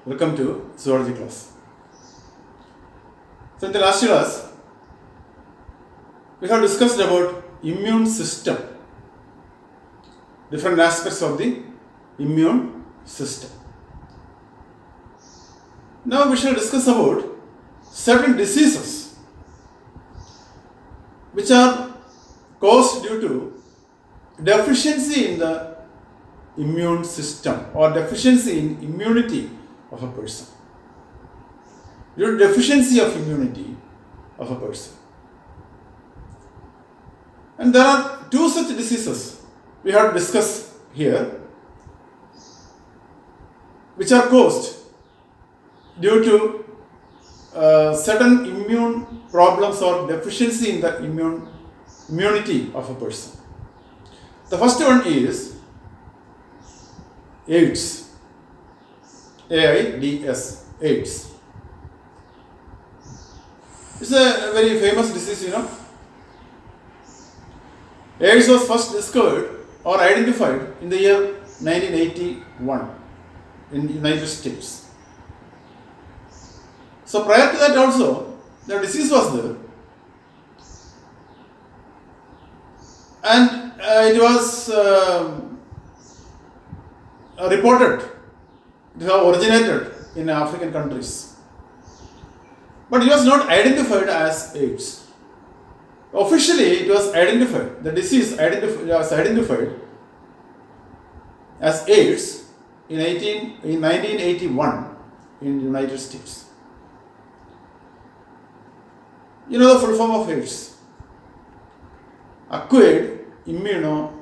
Welcome to zoology class. So in the last class, we have discussed about immune system, different aspects of the immune system. Now we shall discuss about certain diseases which are caused due to deficiency in the immune system or deficiency in immunity of a person. Due to deficiency of immunity of a person. And there are two such diseases we have to discuss here, which are caused due to certain immune problems or deficiency in the immunity of a person. The first one is AIDS. AIDS. AIDS. It's a very famous disease, AIDS was first discovered or identified in the year 1981 in the United States. So prior to that also, the disease was there. And it was reported to have originated in African countries. But it was not identified as AIDS. Officially, it was identified, the disease was identified as AIDS in 1981 in the United States. You know the full form of AIDS? Acquired Immuno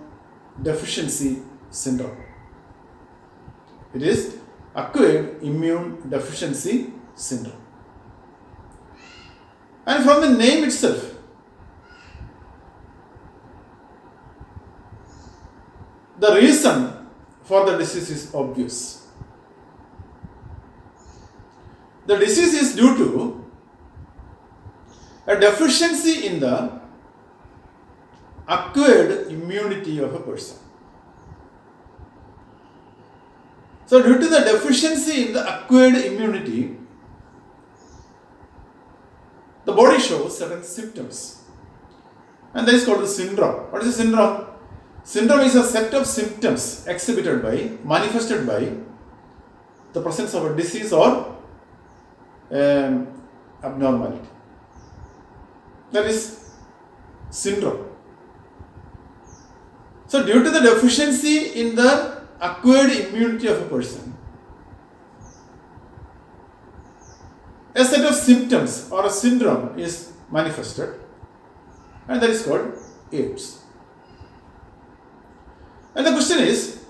Deficiency Syndrome. It is acquired immune deficiency syndrome. And from the name itself, the reason for the disease is obvious. The disease is due to a deficiency in the acquired immunity of a person. So due to the deficiency in the acquired immunity, the body shows certain symptoms. And that is called the syndrome. What is a syndrome? Syndrome is a set of symptoms manifested by the presence of a disease or abnormality. That is syndrome. So due to the deficiency in the acquired immunity of a person, a set of symptoms or a syndrome is manifested, and that is called AIDS. And the question is,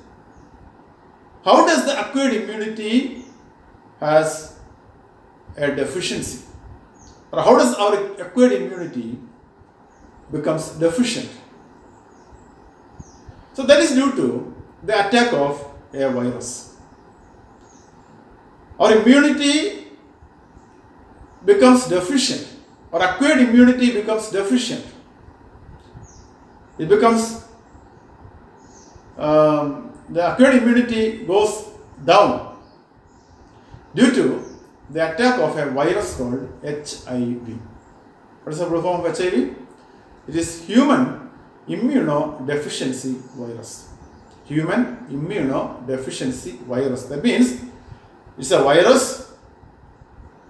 how does the acquired immunity has a deficiency? Or how does our acquired immunity becomes deficient? So that is due to the attack of a virus. Our immunity becomes deficient, or acquired immunity becomes deficient. It becomes, the acquired immunity goes down due to the attack of a virus called HIV. What is the full form of HIV? It is human immunodeficiency virus. Human immunodeficiency virus. That means it's a virus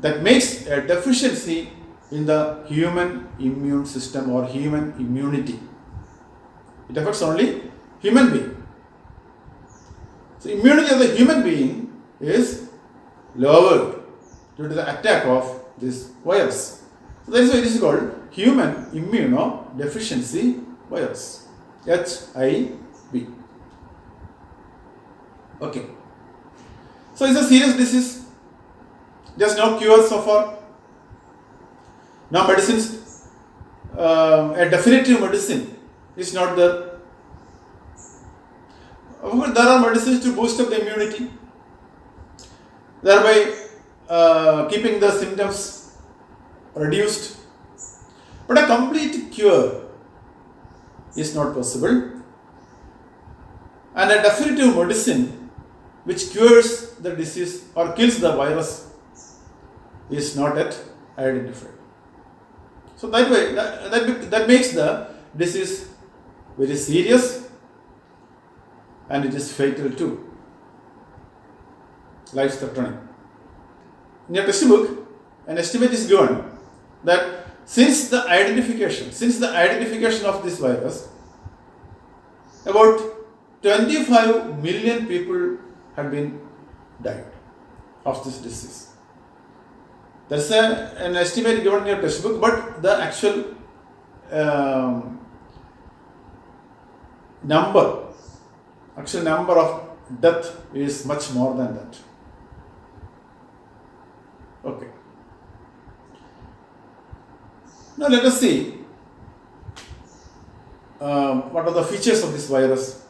that makes a deficiency in the human immune system or human immunity. It affects only human being. So immunity of the human being is lowered due to the attack of this virus. So that is why it is called human immunodeficiency virus, HIV. Okay. So it's a serious disease. There's no cure so far. No medicines. A definitive medicine is not there. However, there are medicines to boost up the immunity, thereby keeping the symptoms reduced. But a complete cure is not possible. And a definitive medicine which cures the disease or kills the virus is not yet identified. So that way, that makes the disease very serious, and it is fatal too, life-threatening. In your textbook, an estimate is given that since the identification of this virus, about 25 million people had been died of this disease. There is an estimate given in your textbook, but the actual number of death is much more than that. Okay. Now let us see what are the features of this virus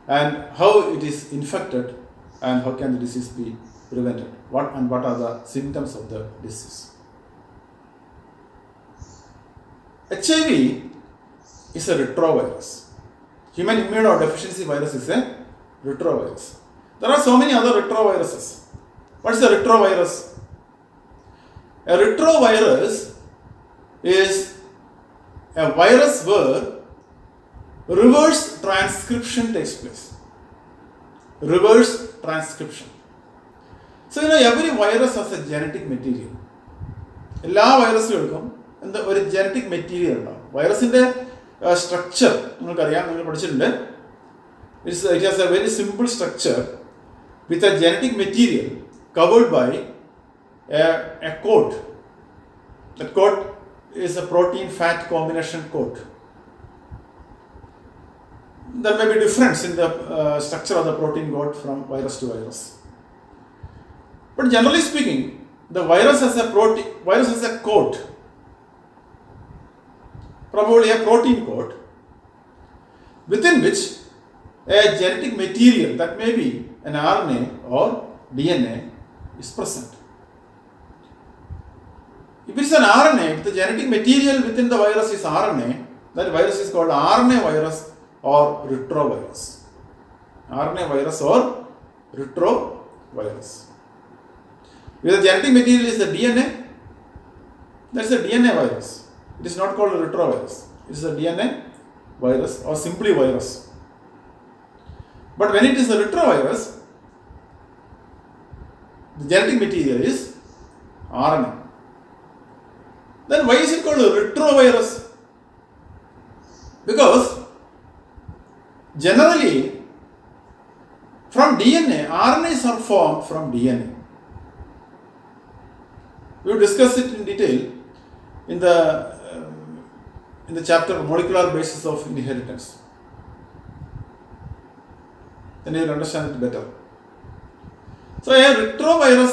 and how it is infected and how can the disease be prevented. What are the symptoms of the disease? HIV is a retrovirus. Human immunodeficiency virus is a retrovirus. There are so many other retroviruses. What is a retrovirus? A retrovirus is a virus where reverse transcription takes place. Reverse transcription. So every virus has a genetic material. എല്ലാ വൈറസുകൾക്കും ഒരു genetic material ഉണ്ടാവും. വൈറസിന്റെ structure നിങ്ങൾക്കറിയാം, നിങ്ങൾ പഠിച്ചിട്ടുണ്ട്. It has a very simple structure with a genetic material covered by a coat. That coat is a protein-fat combination coat. There may be difference in the structure of the protein coat from virus to virus. But generally speaking, the virus has a coat, probably a protein coat, within which a genetic material, that may be an RNA or DNA, is present. If it is an RNA, if the genetic material within the virus is RNA, that virus is called RNA virus or retrovirus. RNA virus or retrovirus. If the genetic material is the DNA, that is a DNA virus. It is not called a retrovirus. It is a DNA virus or simply virus. But when it is a retrovirus, the genetic material is RNA. Then why is it called a retrovirus? Because generally from DNA, RNAs are formed from DNA. We will discuss it in detail in the chapter Molecular Basis of Inheritance. Then you will understand it better. So in a retrovirus,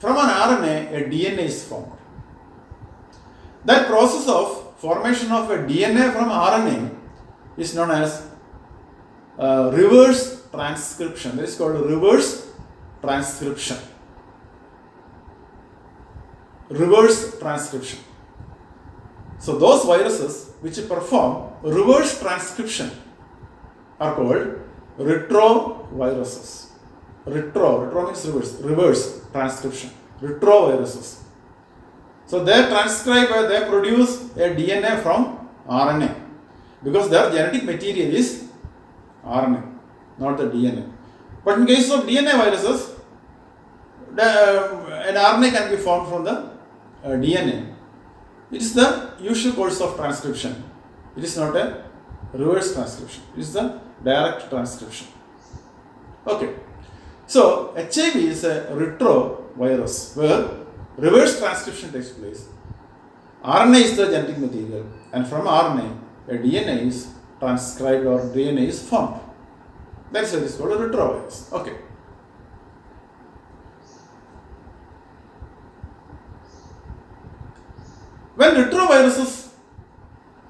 from an RNA, a DNA is formed. That process of formation of a DNA from RNA is known as reverse transcription. That is called reverse transcription. Reverse transcription. So those viruses which perform reverse transcription are called retroviruses. Retro means reverse transcription. Retroviruses. So they produce a DNA from RNA because their genetic material is RNA, not the DNA. But in case of DNA viruses, an RNA can be formed from the DNA. It is the usual course of transcription. It is not a reverse transcription. It is the direct transcription. Okay. So HIV is a retrovirus where reverse transcription takes place. RNA is the genetic material, and from RNA, a DNA is transcribed or DNA is formed. That's why it is called a retrovirus. Okay. When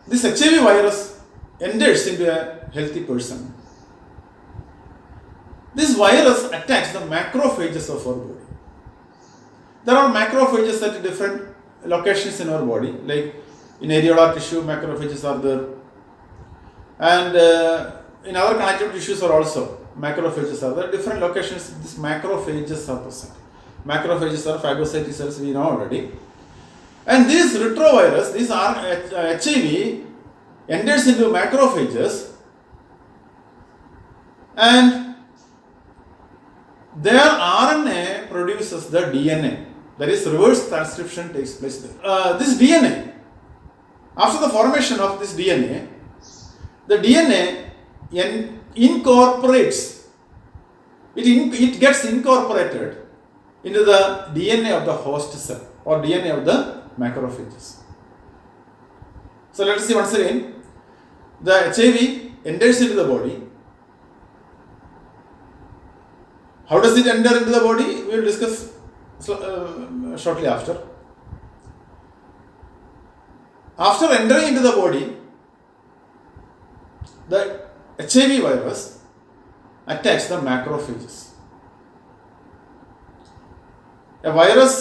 this HIV virus enters into a healthy person, this virus attacks the macrophages of our body. There are macrophages at different locations in our body, like in areolar tissue, macrophages are there. And in other connective tissues are also macrophages are there. Different locations these macrophages are present. Macrophages are phagocytic cells, we know already. And this retrovirus, this HIV enters into macrophages and their RNA produces the DNA. That is, reverse transcription takes place there. This DNA, after the formation of this DNA, the DNA incorporates, it gets incorporated into the DNA of the host cell or DNA of the macrophages. So let us see once again. The HIV enters into the body. How does it enter into the body? We will discuss shortly after. After entering into the body, the HIV virus attacks the macrophages. A virus,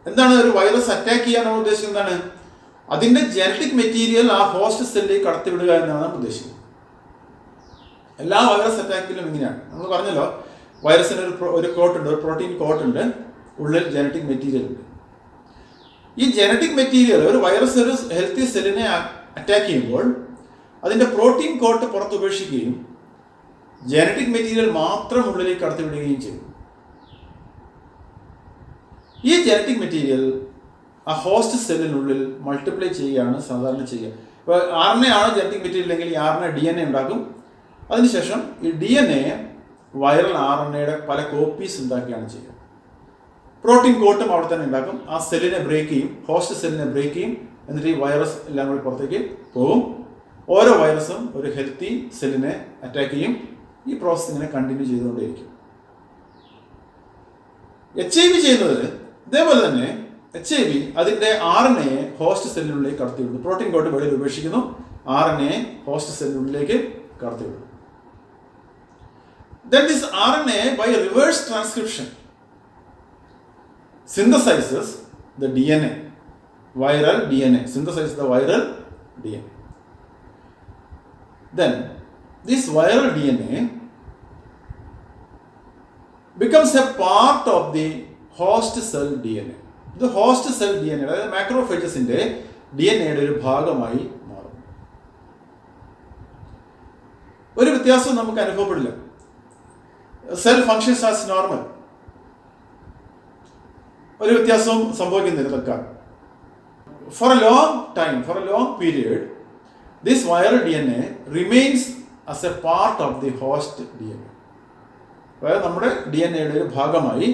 എന്താണ് ഒരു virus attack ചെയ്യാനാണ് ഉദ്ദേശിക്കുന്നത്? എന്താണ് അതിൻ്റെ genetic material ആ host സെല്ലിലേക്ക് കടത്തിവിടുക എന്നാണ് ഉദ്ദേശിക്കുന്നത്. എല്ലാ വൈറസ് അറ്റാക്കിലും ഇങ്ങനെയാണ്. നമ്മൾ പറഞ്ഞല്ലോ, വൈറസിന് ഒരു കോട്ടുണ്ട്, ഒരു പ്രോട്ടീൻ കോട്ടുണ്ട്, ഉള്ളിൽ ജനറ്റിക് മെറ്റീരിയൽ ഉണ്ട്. ഈ ജനറ്റിക് മെറ്റീരിയൽ ഒരു വൈറസ് ഒരു ഹെൽത്തി സെല്ലിനെ അറ്റാക്ക് ചെയ്യുമ്പോൾ അതിൻ്റെ പ്രോട്ടീൻ കോട്ട് പുറത്ത് ഉപേക്ഷിക്കുകയും ജനറ്റിക് മെറ്റീരിയൽ മാത്രം ഉള്ളിലേക്ക് കടത്തിവിടുകയും ചെയ്യും. ഈ ജനറ്റിക് മെറ്റീരിയൽ ആ ഹോസ്റ്റ് സെല്ലിനുള്ളിൽ മൾട്ടിപ്ലൈ ചെയ്യുകയാണ് സാധാരണ ചെയ്യുക. ഇപ്പോൾ RNA ആണ് ജനറ്റിക് മെറ്റീരിയൽ എങ്കിൽ ഈ RNA DNA ഉണ്ടാക്കും. അതിനുശേഷം ഈ DNA വൈറൽ RNAയുടെ പല കോപ്പീസ് ഉണ്ടാക്കുകയാണ് ചെയ്യുക. പ്രോട്ടീൻ കോട്ടും അവിടെ തന്നെ ഉണ്ടാക്കും. ആ സെല്ലിനെ ബ്രേക്ക് ചെയ്യും, ഹോസ്റ്റ് സെല്ലിനെ ബ്രേക്ക് ചെയ്യും. എന്നിട്ട് ഈ വൈറസ് എല്ലാം കൂടി പുറത്തേക്ക് പോകും. ഓരോ വൈറസും ഒരു ഹെൽത്തി സെല്ലിനെ അറ്റാക്ക് ചെയ്യും. ഈ പ്രോസസ് ഇങ്ങനെ കണ്ടിന്യൂ ചെയ്തുകൊണ്ടേയിരിക്കും. HIV ചെയ്യുന്നത് ഇതേപോലെ തന്നെ. HIV അതിൻ്റെ RNA ഹോസ്റ്റ് സെല്ലിനുള്ളിലേക്ക് കടത്തിവിടുന്നു. പ്രോട്ടീൻ കോട്ട് വെളിയിൽ ഉപേക്ഷിക്കുന്നു, RNA ഹോസ്റ്റ് സെല്ലിനുള്ളിലേക്ക് കടത്തിവിടുന്നു. Then this RNA by reverse transcription synthesizes the DNA, viral DNA, synthesizes the viral DNA. Then this viral DNA becomes a part of the host cell DNA. ഇത് host cell DNA, അതായത് മാക്രോഫേജസിന്റെ DNAയുടെ ഒരു ഭാഗമായി മാറും. ഒരു വ്യത്യാസവും നമുക്ക് അനുഭവപ്പെടില്ല. Cell functions as normal. ഒരു വ്യത്യാസവും സംഭവിക്കുന്നില്ല തൽക്കാലം. For a long time, for a long period, this viral DNA remains as a part of the host DNA. അതായത് നമ്മുടെ DNAയുടെ ഒരു ഭാഗമായി,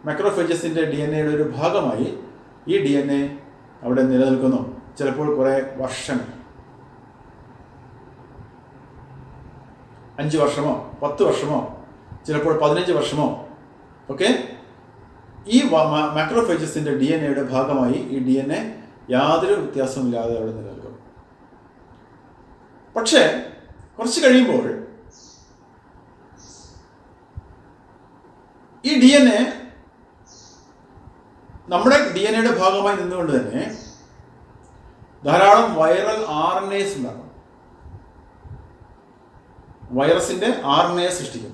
മാക്രോഫേജസിന്റെ DNAയുടെ ഒരു ഭാഗമായി ഈ DNA അവിടെ നിലനിൽക്കുന്നു. ചിലപ്പോൾ കുറേ വർഷങ്ങൾ, 5 വർഷമോ 10 വർഷമോ ചിലപ്പോൾ 15 വർഷമോ ഒക്കെ ഈ മാക്രോഫേജസിന്റെ DNAയുടെ ഭാഗമായി ഈ DNA യാതൊരു വ്യത്യാസമില്ലാതെ അവിടെ നിലനിൽക്കും. പക്ഷേ കുറച്ച് കഴിയുമ്പോൾ ഈ DNA നമ്മുടെ DNAയുടെ ഭാഗമായി നിന്നുകൊണ്ട് തന്നെ ധാരാളം വൈറൽ RNAs ഉണ്ടാകും. വൈറസിന്റെ RNA സൃഷ്ടിക്കും.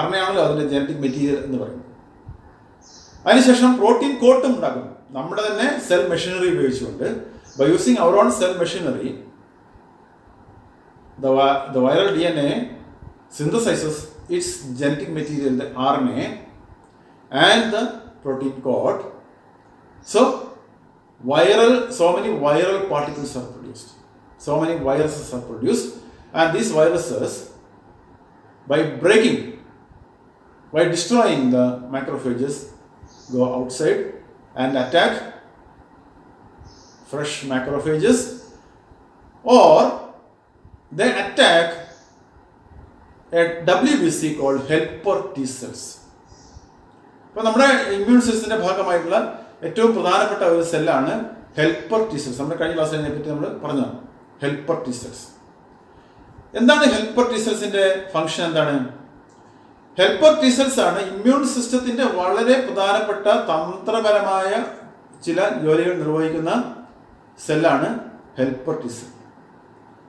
RNA ആണല്ലോ അതിന്റെ ജനറ്റിക് മെറ്റീരിയൽ എന്ന് പറയുന്നത്. അതിനുശേഷം പ്രോട്ടീൻ കോട്ടും ഉണ്ടാക്കും. നമ്മുടെ തന്നെ സെൽ മെഷീനറി ഉപയോഗിച്ചുകൊണ്ട്, by using our own cell machinery, the viral DNA synthesizes its genetic material, the RNA and the protein coat. So many viral particles are produced. So many viruses are produced, and these viruses, by destroying the macrophages, go outside and attack fresh macrophages, or they attack a WBC called helper T cells. ഇപ്പോൾ നമ്മുടെ immune സിസ്റ്റത്തിന്റെ ഭാഗമായിട്ടുള്ള ഏറ്റവും പ്രധാനപ്പെട്ട ഒരു സെല്ലാണ് helper T cells. നമ്മുടെ കഴിഞ്ഞ ക്ലാസ്സിൽ അതിനെപ്പറ്റി നമ്മൾ പറഞ്ഞതാണ്. Helper T cells. എന്താണ് ഹെൽപ്പർ T cellsന്റെ ഫംഗ്ഷൻ? എന്താണ്? ഹെൽപ്പർ T cells ആണ് ഇമ്മ്യൂൺ സിസ്റ്റത്തിന്റെ വളരെ പ്രധാനപ്പെട്ട തന്ത്രപരമായ ചില ജോലികൾ നിർവഹിക്കുന്ന സെല്ലാണ് ഹെൽപ്പർ T cell.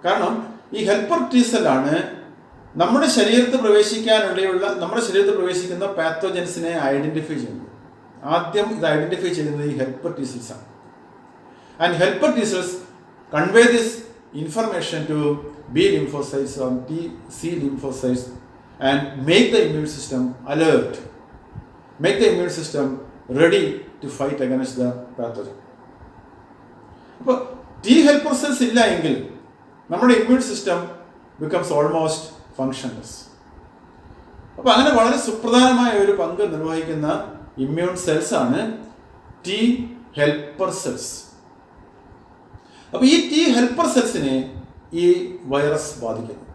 കാരണം ഈ ഹെൽപ്പർ T സെല്ലാണ് നമ്മുടെ ശരീരത്തിൽ പ്രവേശിക്കുന്ന പാത്തോജൻസിനെ ഐഡന്റിഫൈ ചെയ്യുന്നത്. ആദ്യം ഇത് ഐഡന്റിഫൈ ചെയ്യുന്നത് ഈ ഹെൽപ്പർ T സെൽസ് ആണ്. And helper T cells convey this information to B lymphocytes or T lymphocytes and make the immune system alert, make the immune system ready to fight against the pathogen. അപ്പോൾ T helper cells ഇല്ല എങ്കിൽ നമ്മുടെ immune system becomes almost functionless. അപ്പോൾ അങ്ങനെ വളരെ സുപ്രധാനമായ ഒരു പങ്ക് നിർവഹിക്കുന്ന ഇമ്മ്യൂൺ സെൽസ് ആണ് T helper cells. അപ്പോൾ ഈ T helper സെൽസിനെ ഈ വൈറസ് ബാധിക്കുന്നു.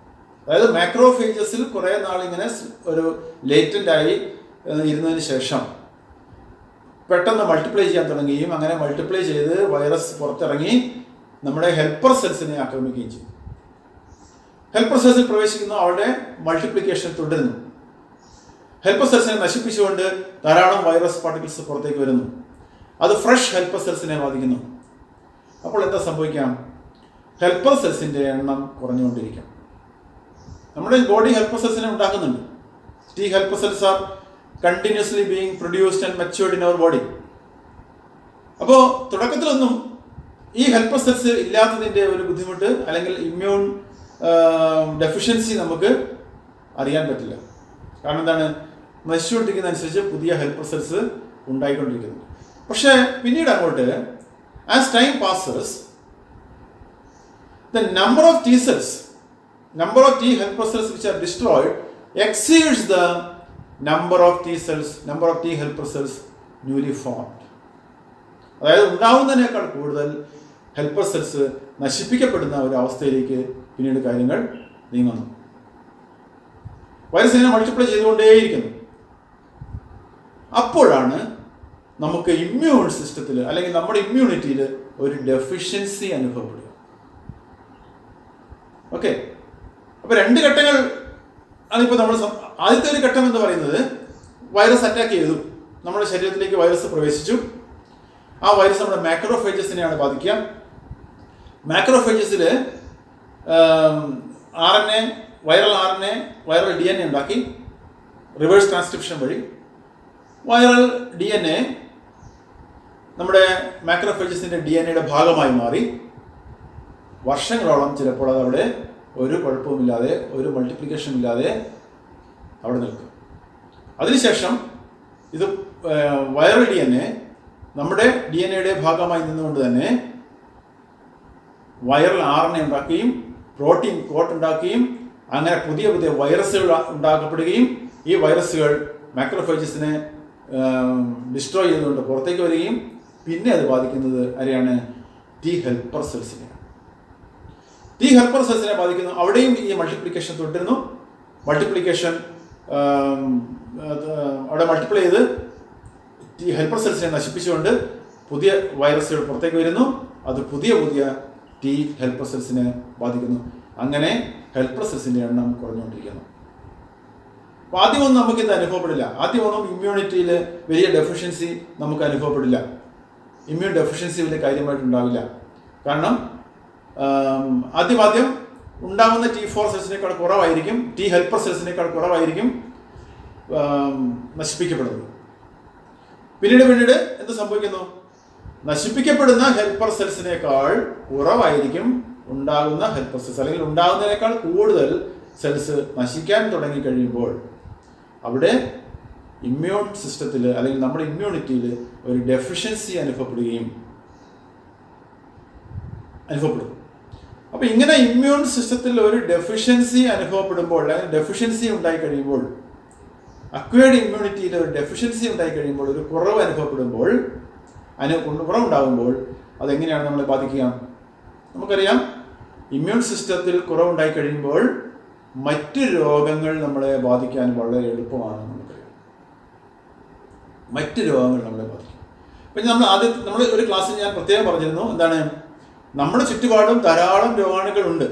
അതായത് മാക്രോഫേജസിൽ കുറേ നാളിങ്ങനെ ഒരു ലേറ്റൻ്റായി ഇരുന്നതിന് ശേഷം പെട്ടെന്ന് മൾട്ടിപ്ലൈ ചെയ്യാൻ തുടങ്ങുകയും അങ്ങനെ മൾട്ടിപ്ലൈ ചെയ്ത് വൈറസ് പുറത്തിറങ്ങി നമ്മുടെ ഹെൽപ്പർ സെൽസിനെ ആക്രമിക്കുകയും ചെയ്യും. ഹെൽപ്പർ സെൽസിൽ പ്രവേശിക്കുന്ന അവരുടെ മൾട്ടിപ്ലിക്കേഷൻ തുടരുന്നു. ഹെൽപ്പർ സെൽസിനെ നശിപ്പിച്ചുകൊണ്ട് ധാരാളം വൈറസ് പാർട്ടിക്കിൾസ് പുറത്തേക്ക് വരുന്നു. അത് ഫ്രഷ് ഹെൽപ്പർ സെൽസിനെ ബാധിക്കുന്നു. അപ്പോൾ എന്താ സംഭവിക്കാം? ഹെൽപ്പർ സെൽസിൻ്റെ എണ്ണം കുറഞ്ഞുകൊണ്ടിരിക്കും. നമ്മുടെ ബോഡി ഹെൽപ്പർ സെൽസിനെ ഉണ്ടാക്കുന്നുണ്ട്. T helper cells are continuously being produced and matured in our body. അപ്പോൾ തുടക്കത്തിലൊന്നും ഈ ഹെൽപ്പർ സെൽസ് ഇല്ലാത്തതിൻ്റെ ഒരു ബുദ്ധിമുട്ട് അല്ലെങ്കിൽ ഇമ്മ്യൂൺ ഡെഫിഷ്യൻസി നമുക്ക് അറിയാൻ പറ്റില്ല. കാരണം എന്താണ്? നശിച്ചുകൊണ്ടിരിക്കുന്നതനുസരിച്ച് പുതിയ ഹെൽപ്പർ സെൽസ് ഉണ്ടായിക്കൊണ്ടിരിക്കുന്നു. പക്ഷേ പിന്നീട് അങ്ങോട്ട് as time passes, the number of T helper cells which are destroyed exceeds the number of T helper cells newly formed. അതായത് ഉണ്ടാവുന്നതിനേക്കാൾ കൂടുതൽ ഹെൽപ്പർ സെൽസ് നശിപ്പിക്കപ്പെടുന്ന ഒരു അവസ്ഥയിലേക്ക് പിന്നീട് കാര്യങ്ങൾ നീങ്ങുന്നു. വൈറസ് ഇങ്ങനെ മൾട്ടിപ്ലൈ ചെയ്തുകൊണ്ടേയിരിക്കുന്നു. അപ്പോഴാണ് നമുക്ക് ഇമ്മ്യൂൺ സിസ്റ്റത്തിൽ അല്ലെങ്കിൽ നമ്മുടെ ഇമ്മ്യൂണിറ്റിയിൽ ഒരു ഡെഫിഷ്യൻസി അനുഭവപ്പെടുക. ഓക്കെ, അപ്പോൾ രണ്ട് ഘട്ടങ്ങൾ ആണിപ്പോൾ നമ്മൾ. ആദ്യത്തെ ഒരു ഘട്ടം എന്ന് പറയുന്നത് വൈറസ് അറ്റാക്ക് ചെയ്തു, നമ്മുടെ ശരീരത്തിലേക്ക് വൈറസ് പ്രവേശിച്ചു. ആ വൈറസ് നമ്മുടെ മാക്രോഫേജസിനെയാണ് ബാധിക്കുക. മാക്രോഫേജസിൽ വൈറൽ DNA ഉണ്ടാക്കി റിവേഴ്സ് ട്രാൻസ്ക്രിപ്ഷൻ വഴി വൈറൽ DNA നമ്മുടെ മാക്രോഫേജസിൻ്റെ DNA ഭാഗമായി മാറി വർഷങ്ങളോളം ചിലപ്പോൾ അത് അവിടെ ഒരു കുഴപ്പവുമില്ലാതെ ഒരു മൾട്ടിപ്ലിക്കേഷൻ ഇല്ലാതെ അവിടെ നിൽക്കും. അതിനുശേഷം ഇത് വൈറൽ DNA നമ്മുടെ DNA ഭാഗമായി നിന്നുകൊണ്ട് തന്നെ വൈറൽ RNA ഉണ്ടാക്കുകയും പ്രോട്ടീൻ കോട്ട് ഉണ്ടാക്കുകയും അങ്ങനെ പുതിയ പുതിയ വൈറസുകൾ ഉണ്ടാക്കപ്പെടുകയും ഈ വൈറസുകൾ മാക്രോഫേജസിനെ ഡിസ്ട്രോയ് ചെയ്തുകൊണ്ട് പുറത്തേക്ക് വരികയും പിന്നെ അത് ബാധിക്കുന്നത് ആരെയാണ്? T helper സെൽസിനെയാണ്. T helper സെൽസിനെ ബാധിക്കുന്നു. അവിടെയും ഈ മൾട്ടിപ്ലിക്കേഷൻ തുടരുന്നു. മൾട്ടിപ്ലിക്കേഷൻ അവിടെ മൾട്ടിപ്ലൈ ചെയ്ത് T helper സെൽസിനെ നശിപ്പിച്ചുകൊണ്ട് പുതിയ വൈറസുകൾ പുറത്തേക്ക് വരുന്നു. അത് പുതിയ T helper സെൽസിനെ ബാധിക്കുന്നു. അങ്ങനെ ഹെൽപ്പർ സെൽസിൻ്റെ എണ്ണം കുറഞ്ഞുകൊണ്ടിരിക്കുന്നു. അപ്പോൾ ആദ്യമൊന്നും നമുക്കിത് അനുഭവപ്പെടില്ല. ആദ്യമൊന്നും ഇമ്മ്യൂണിറ്റിയിൽ വലിയ ഡെഫിഷ്യൻസി നമുക്ക് അനുഭവപ്പെടില്ല. ഇമ്മ്യൂൺ ഡെഫിഷ്യൻസി വലിയ കാര്യമായിട്ടുണ്ടാവില്ല. കാരണം ആദ്യം ഉണ്ടാകുന്ന T4 സെൽസിനേക്കാൾ കുറവായിരിക്കും, T helper സെൽസിനേക്കാൾ കുറവായിരിക്കും നശിപ്പിക്കപ്പെടുന്നത്. പിന്നീട് എന്ത് സംഭവിക്കുന്നു? നശിപ്പിക്കപ്പെടുന്ന ഹെൽപ്പർ സെൽസിനേക്കാൾ കുറവായിരിക്കും ഉണ്ടാകുന്ന ഹെൽപ്പർ സെൽസ്, അല്ലെങ്കിൽ ഉണ്ടാകുന്നതിനേക്കാൾ കൂടുതൽ സെൽസ് നശിക്കാൻ തുടങ്ങിക്കഴിയുമ്പോൾ അവിടെ ഇമ്മ്യൂൺ സിസ്റ്റത്തിൽ അല്ലെങ്കിൽ നമ്മുടെ ഇമ്മ്യൂണിറ്റിയിൽ ഒരു ഡെഫിഷ്യൻസി അനുഭവപ്പെടും. അപ്പോൾ ഇങ്ങനെ ഇമ്മ്യൂൺ സിസ്റ്റത്തിൽ ഒരു ഡെഫിഷ്യൻസി അനുഭവപ്പെടുമ്പോൾ അല്ലെങ്കിൽ ഡെഫിഷ്യൻസി ഉണ്ടായി കഴിയുമ്പോൾ, അക്വയർഡ് ഇമ്മ്യൂണിറ്റിയിൽ ഒരു ഡെഫിഷ്യൻസി ഉണ്ടായി കഴിയുമ്പോൾ, ഒരു കുറവ് അനുഭവപ്പെടുമ്പോൾ, കുറവുണ്ടാകുമ്പോൾ അതെങ്ങനെയാണ് നമ്മളെ ബാധിക്കുക? നമുക്കറിയാം, ഇമ്മ്യൂൺ സിസ്റ്റത്തിൽ കുറവുണ്ടായി കഴിയുമ്പോൾ മറ്റ് രോഗങ്ങൾ നമ്മളെ ബാധിക്കാൻ വളരെ എളുപ്പമാണ്. നമുക്കറിയാം, മറ്റ് രോഗങ്ങൾ നമ്മളെ ബാധിക്കും. പിന്നെ നമ്മൾ ഒരു ക്ലാസ്സിൽ ഞാൻ പ്രത്യേകം പറഞ്ഞിരുന്നു, എന്താണ്, നമ്മുടെ ചുറ്റുപാടും ധാരാളം രോഗാണുക്കളുണ്ട്.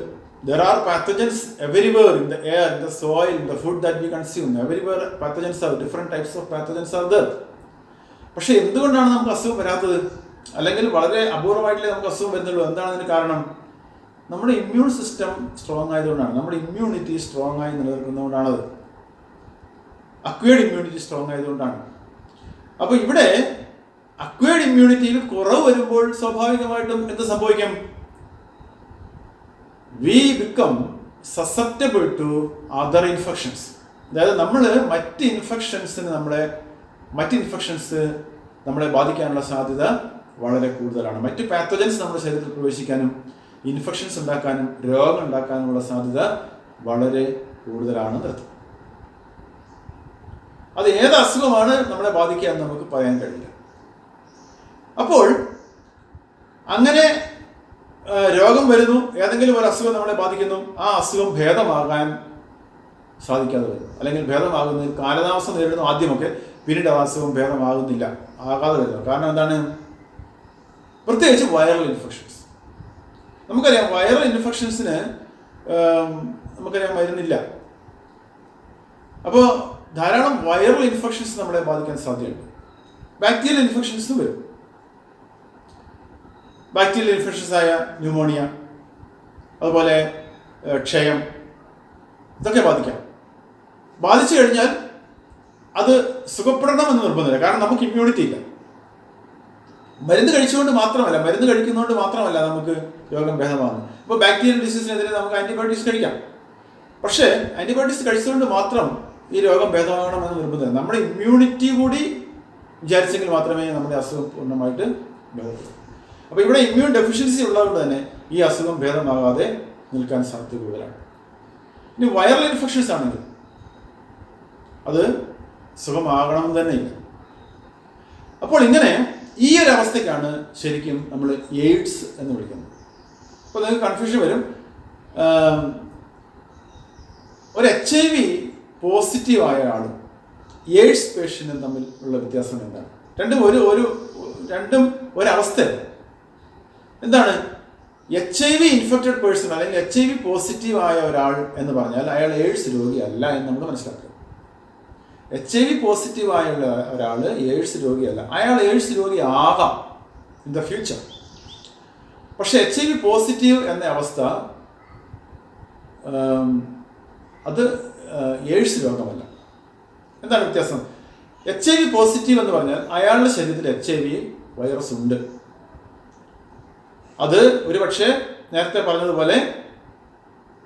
There are pathogens everywhere in the air, in the soil, in the food that we consume. Everywhere pathogens are, different types of pathogens are there. പക്ഷെ എന്തുകൊണ്ടാണ് നമുക്ക് അസുഖം വരാത്തത്? അല്ലെങ്കിൽ വളരെ അപൂർവമായിട്ടേ നമുക്ക് അസുഖം വരുന്നുള്ളൂ. എന്താണ് അതിന് കാരണം? നമ്മുടെ ഇമ്മ്യൂൺ സിസ്റ്റം സ്ട്രോങ് ആയതുകൊണ്ടാണ്, നമ്മുടെ ഇമ്മ്യൂണിറ്റി സ്ട്രോങ് ആയി നിലനിൽക്കുന്നതുകൊണ്ടാണത്. അക്വയർഡ് ഇമ്മ്യൂണിറ്റി സ്ട്രോങ് ആയതുകൊണ്ടാണ്. അപ്പോൾ ഇവിടെ അക്വയർഡ് ഇമ്മ്യൂണിറ്റിയിൽ കുറവ് വരുമ്പോൾ സ്വാഭാവികമായിട്ടും എന്ത് സംഭവിക്കും? We become susceptible to other infections. അതായത് നമ്മൾ മറ്റ് ഇൻഫെക്ഷൻസ് നമ്മളെ ബാധിക്കാനുള്ള സാധ്യത വളരെ കൂടുതലാണ്. മറ്റ് പാത്തോജൻസ് നമ്മുടെ ശരീരത്തിൽ പ്രവേശിക്കാനും ഇൻഫെക്ഷൻസ് ഉണ്ടാക്കാനും രോഗം ഉണ്ടാക്കാനുമുള്ള സാധ്യത വളരെ കൂടുതലാണ് നിർത്തും. അത് ഏത് അസുഖമാണ് നമ്മളെ ബാധിക്കുക എന്ന് നമുക്ക് പറയാൻ കഴിയില്ല. അപ്പോൾ അങ്ങനെ രോഗം വരുന്നു, ഏതെങ്കിലും ഒരു അസുഖം നമ്മളെ ബാധിക്കുന്നു, ആ അസുഖം ഭേദമാകാൻ സാധിക്കാതെ വരുന്നു, അല്ലെങ്കിൽ ഭേദമാകുന്നതിൽ കാലതാമസം നേരിടുന്നു ആദ്യമൊക്കെ, പിന്നീട് ആ അസുഖം ഭേദമാകുന്നില്ല, ആകാതെ വരുന്നു. കാരണം എന്താണ്? പ്രത്യേകിച്ച് വൈറൽ ഇൻഫെക്ഷൻസ്. നമുക്കറിയാം വൈറൽ ഇൻഫെക്ഷൻസിന് നമുക്കറിയാം മരുന്നില്ല. അപ്പോൾ ധാരാളം വൈറൽ ഇൻഫെക്ഷൻസ് നമ്മളെ ബാധിക്കാൻ സാധ്യതയുണ്ട്. ബാക്ടീരിയൽ ഇൻഫെക്ഷൻസും വരും. ബാക്ടീരിയൽ ഇൻഫെക്ഷൻസ് ആയ ന്യൂമോണിയ, അതുപോലെ ക്ഷയം, ഇതൊക്കെ ബാധിക്കാം. ബാധിച്ചു കഴിഞ്ഞാൽ അത് സുഖപ്പെടണമെന്ന് നിർബന്ധമില്ല. കാരണം നമുക്ക് ഇമ്മ്യൂണിറ്റി ഇല്ല. മരുന്ന് കഴിക്കുന്നതുകൊണ്ട് മാത്രമല്ല നമുക്ക് രോഗം ഭേദമാകുന്നത്. ഇപ്പോൾ ബാക്ടീരിയൽ ഡിസീസിനെതിരെ നമുക്ക് ആൻറ്റിബയോട്ടിക്സ് കഴിക്കാം. പക്ഷേ ആൻറ്റിബയോട്ടിക്സ് കഴിച്ചുകൊണ്ട് മാത്രം ഈ രോഗം ഭേദമാകണമെന്ന് നിർബന്ധമില്ല. നമ്മുടെ ഇമ്മ്യൂണിറ്റി കൂടി വിചാരിച്ചെങ്കിൽ മാത്രമേ നമ്മുടെ അസുഖം പൂർണ്ണമായിട്ട് ഭേദപ്പെടൂ. അപ്പോൾ ഇവിടെ ഇമ്മ്യൂൺ ഡെഫിഷ്യൻസി ഉള്ളതുകൊണ്ട് തന്നെ ഈ അസുഖം ഭേദമാകാതെ നിൽക്കാൻ സാധ്യത കൂടുതലാണ്. ഇനി വൈറൽ ഇൻഫെക്ഷൻസ് ആണെങ്കിൽ അത് സുഖമാകണമെന്ന് തന്നെ ഇല്ല. അപ്പോൾ ഇങ്ങനെ ഈ ഒരു അവസ്ഥയ്ക്കാണ് ശരിക്കും നമ്മൾ എയ്ഡ്സ് എന്ന് വിളിക്കുന്നത്. അപ്പോൾ നിങ്ങൾക്ക് കൺഫ്യൂഷൻ വരും, ഒരു HIV പോസിറ്റീവായ ആളും എയ്ഡ്സ് പേഷ്യൻറ്റും തമ്മിൽ ഉള്ള വ്യത്യാസം എന്താണ്? രണ്ടും ഒരവസ്ഥയല്ല. എന്താണ്? HIV ഇൻഫെക്റ്റഡ് പേഴ്സൺ അല്ലെങ്കിൽ HIV പോസിറ്റീവ് ആയ ഒരാൾ എന്ന് പറഞ്ഞാൽ അയാൾ എയ്ഡ്സ് രോഗിയല്ല എന്ന് നമ്മൾ മനസ്സിലാക്കുക. HIV പോസിറ്റീവ് ആയുള്ള ഒരാൾ എയ്ഡ്സ് രോഗിയല്ല. അയാൾ എയ്ഡ്സ് രോഗി ആകാം ഇൻ ദ ഫ്യൂച്ചർ. പക്ഷെ HIV പോസിറ്റീവ് എന്ന അവസ്ഥ അത് എയ്ഡ്സ് രോഗമല്ല. എന്താണ് വ്യത്യാസം? HIV പോസിറ്റീവ് എന്ന് പറഞ്ഞാൽ അയാളുടെ ശരീരത്തിൽ HIV വൈറസ് ഉണ്ട്. അത് ഒരു പക്ഷേ നേരത്തെ പറഞ്ഞതുപോലെ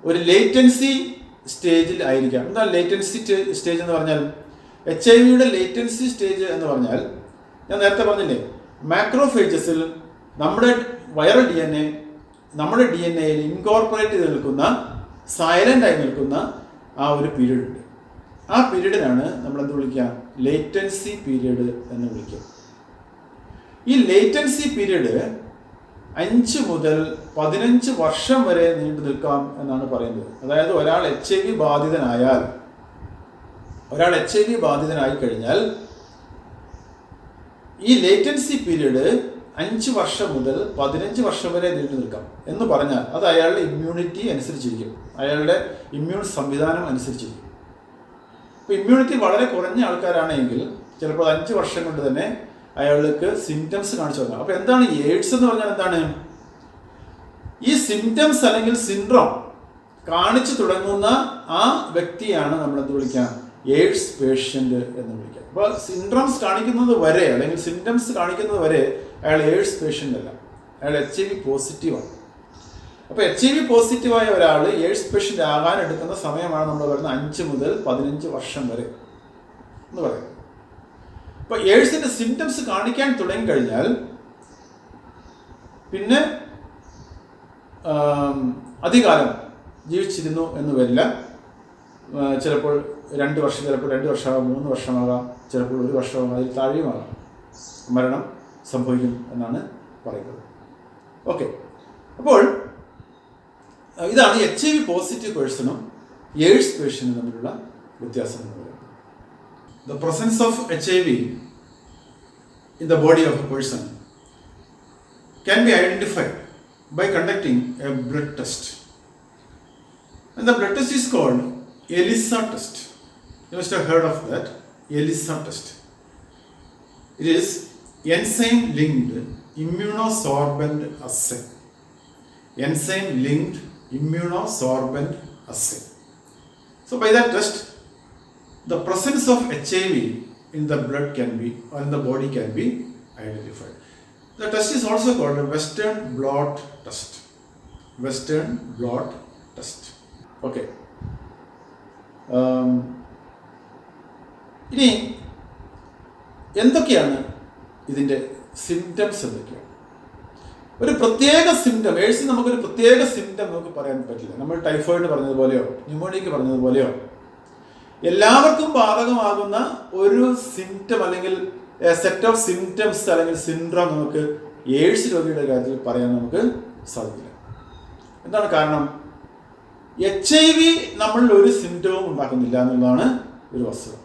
ഒരു ലേറ്റൻസി സ്റ്റേജിൽ ആയിരിക്കാം. എന്താണ് ലേറ്റൻസി സ്റ്റേജ് എന്ന് പറഞ്ഞാൽ? HIV ലേറ്റൻസി സ്റ്റേജ് എന്ന് പറഞ്ഞാൽ ഞാൻ നേരത്തെ പറഞ്ഞില്ലേ, മാക്രോഫേജസിൽ നമ്മുടെ വൈറൽ DNA നമ്മുടെ DNA ഇൻകോർപ്പറേറ്റ് ചെയ്ത് നിൽക്കുന്ന, സൈലൻ്റ് ആയി നിൽക്കുന്ന ആ ഒരു പീരീഡ് ഉണ്ട്. ആ പീരീഡിനാണ് നമ്മളെന്ത് വിളിക്കുക? ലേറ്റൻസി പീരീഡ് എന്ന് വിളിക്കുക. ഈ ലേറ്റൻസി പീരീഡ് 5 മുതൽ 15 വർഷം വരെ നീണ്ടു നിൽക്കാം എന്നാണ് പറയുന്നത്. അതായത് ഒരാൾ HIV ബാധിതനായി കഴിഞ്ഞാൽ ഈ ലേറ്റൻസി പീരീഡ് 5 വർഷം മുതൽ 15 വർഷം വരെ നീണ്ടു നിൽക്കാം എന്ന് പറഞ്ഞാൽ അത് അയാളുടെ ഇമ്മ്യൂണിറ്റി അനുസരിച്ചിരിക്കും, അയാളുടെ ഇമ്മ്യൂൺ സംവിധാനം അനുസരിച്ചിരിക്കും. ഇപ്പോൾ ഇമ്മ്യൂണിറ്റി വളരെ കുറഞ്ഞ ആൾക്കാരാണെങ്കിൽ ചിലപ്പോൾ 5 വർഷം കൊണ്ട് തന്നെ അയാൾക്ക് സിംറ്റംസ് കാണിച്ചു തുടങ്ങാം. അപ്പോൾ എന്താണ് എയ്ഡ്സ് എന്ന് പറഞ്ഞാൽ? എന്താണ് ഈ സിംറ്റംസ് അല്ലെങ്കിൽ സിൻഡ്രോം കാണിച്ചു തുടങ്ങുന്ന ആ വ്യക്തിയാണ് നമ്മളെന്ത് വിളിക്കുക? എയ്ഡ്സ് പേഷ്യൻ്റ് എന്ന് വിളിക്കുക. അപ്പോൾ സിൻഡ്രോംസ് കാണിക്കുന്നത് വരെ അല്ലെങ്കിൽ സിംറ്റംസ് കാണിക്കുന്നത് വരെ അയാൾ എയ്ഡ്സ് പേഷ്യൻ്റ് അല്ല, അയാൾ HIV പോസിറ്റീവാണ്. അപ്പോൾ HIV പോസിറ്റീവായ ഒരാൾ എയ്ഡ്സ് പേഷ്യൻ്റ് ആകാൻ എടുക്കുന്ന സമയമാണ് നമ്മൾ പറയുന്നത് 5 മുതൽ 15 വർഷം വരെ എന്ന് പറയുന്നത്. അപ്പോൾ എയ്ഡ്സിൻ്റെ സിംറ്റംസ് കാണിക്കാൻ തുടങ്ങിക്കഴിഞ്ഞാൽ പിന്നെ അധികാലം ജീവിച്ചിരുന്നു എന്ന് വരില്ല. ചിലപ്പോൾ 2 വർഷം, ചിലപ്പോൾ 2 വർഷമാകാം, 3 വർഷമാകാം, ചിലപ്പോൾ 1 വർഷമാകാം, അതിൽ താഴെയുമാകാം മരണം സംഭവിക്കും എന്നാണ് പറയുന്നത്. ഓക്കെ, അപ്പോൾ ഇതാണ് HIV പോസിറ്റീവ് പേഴ്സണും എയ്ഡ്സ് പേഷ്യനും തമ്മിലുള്ള വ്യത്യാസം എന്ന് പറയുന്നത്. The presence of HIV in the body of a person can be identified by conducting a blood test. And the blood test is called ELISA test. You must have heard of that, ELISA test. It is enzyme linked immunosorbent assay. enzyme-linked immunosorbent assay. So by that test, the presence of HIV in the blood can be, or in the body can be identified. The test is also called a Western blot test. Western blot test. Okay. ഇനി എന്തൊക്കെയാണ് ഇതിൻ്റെ symptoms എന്തൊക്കെയാണ്? ഒരു പ്രത്യേക symptom, എയ്ഡ്സിന് നമുക്കൊരു പ്രത്യേക symptom നമുക്ക് പറയാൻ പറ്റില്ല. നമ്മൾ ടൈഫോയിഡ് പറഞ്ഞതുപോലെയോ ന്യൂമോണിയക്ക് പറഞ്ഞതുപോലെയോ എല്ലാവർക്കും ബാധകമാകുന്ന ഒരു സിംറ്റം അല്ലെങ്കിൽ സെറ്റ് ഓഫ് സിംറ്റംസ് അല്ലെങ്കിൽ സിൻഡ്രോം നമുക്ക് എയ്ഡ്സ് രോഗിയുടെ കാര്യത്തിൽ പറയാൻ നമുക്ക് സാധിക്കില്ല. എന്താണ് കാരണം? HIV നമ്മളിൽ ഒരു സിംറ്റവും ഉണ്ടാക്കുന്നില്ല എന്നുള്ളതാണ് ഒരു വസ്തുത.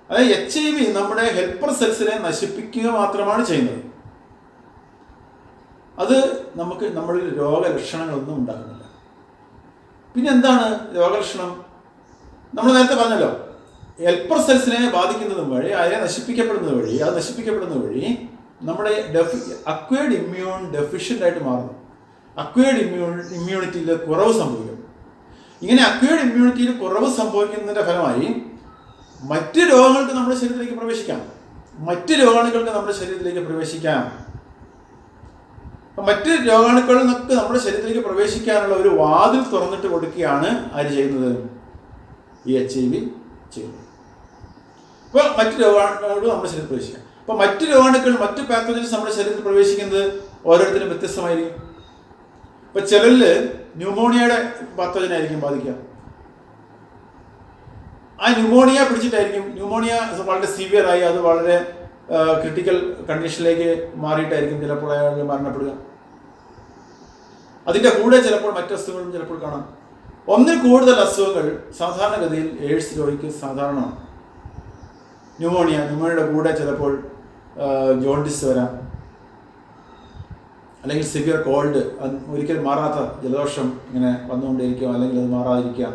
അതായത് HIV നമ്മുടെ ഹെൽപ്പർ സെൽസിനെ നശിപ്പിക്കുക മാത്രമാണ് ചെയ്യുന്നത്. അത് നമുക്ക് നമ്മളിൽ രോഗലക്ഷണങ്ങളൊന്നും ഉണ്ടാക്കുന്നില്ല. പിന്നെ എന്താണ് രോഗലക്ഷണം? നമ്മൾ നേരത്തെ പറഞ്ഞല്ലോ, ഹെൽപ്പർ സെൽസിനെ ബാധിക്കുന്നത് വഴി, അതിനെ നശിപ്പിക്കപ്പെടുന്നത് വഴി നമ്മുടെ അക്വയർഡ് ഇമ്മ്യൂൺ ഡെഫിഷ്യൻ്റ് ആയിട്ട് മാറുന്നു. അക്വയർഡ് ഇമ്മ്യൂണിറ്റിയിൽ കുറവ് സംഭവിക്കുന്നു. ഇങ്ങനെ അക്വയർഡ് ഇമ്മ്യൂണിറ്റിയിൽ കുറവ് സംഭവിക്കുന്നതിൻ്റെ ഫലമായി മറ്റ് രോഗങ്ങൾക്ക് നമ്മുടെ ശരീരത്തിലേക്ക് പ്രവേശിക്കാം. മറ്റ് രോഗാണുക്കൾക്ക് നമ്മുടെ ശരീരത്തിലേക്ക് പ്രവേശിക്കാനുള്ള ഒരു വാതിൽ തുറന്നിട്ട് കൊടുക്കുകയാണ് ആര് ചെയ്യുന്നത്? ഈ HIV ചെയ്യുന്നത്. ഇപ്പോൾ മറ്റ് രോഗാണുക്കൾ നമ്മുടെ ശരീരത്തിൽ പ്രവേശിക്കാം. അപ്പോൾ മറ്റ് രോഗാണുക്കൾ, മറ്റ് പാത്തോജൻസ് നമ്മുടെ ശരീരത്തിൽ പ്രവേശിക്കുന്നത് ഓരോരുത്തരും വ്യത്യസ്തമായിരിക്കും. ഇപ്പോൾ ചിലരിൽ ന്യൂമോണിയയുടെ പാത്തോജനായിരിക്കും ബാധിക്കുക. ആ ന്യൂമോണിയ പിടിച്ചിട്ടായിരിക്കും, ന്യൂമോണിയ വളരെ സിവിയറായി അത് വളരെ ക്രിട്ടിക്കൽ കണ്ടീഷനിലേക്ക് മാറിയിട്ടായിരിക്കും ചിലപ്പോൾ അയാൾ മരണപ്പെടുക. അതിൻ്റെ കൂടെ ചിലപ്പോൾ മറ്റ് അസുഖങ്ങളും ചിലപ്പോൾ കാണാം. ഒന്നിൽ കൂടുതൽ അസുഖങ്ങൾ സാധാരണഗതിയിൽ എയ്ഡ്സ് രോഗിക്ക് സാധാരണമാണ്. ന്യൂമോണിയയുടെ കൂടെ ചിലപ്പോൾ ജോണ്ടിസ് വരാം, അല്ലെങ്കിൽ സിവിയർ കോൾഡ്, ഒരിക്കലും മാറാത്ത ജലദോഷം ഇങ്ങനെ വന്നുകൊണ്ടിരിക്കുക, അല്ലെങ്കിൽ അത് മാറാതിരിക്കുക.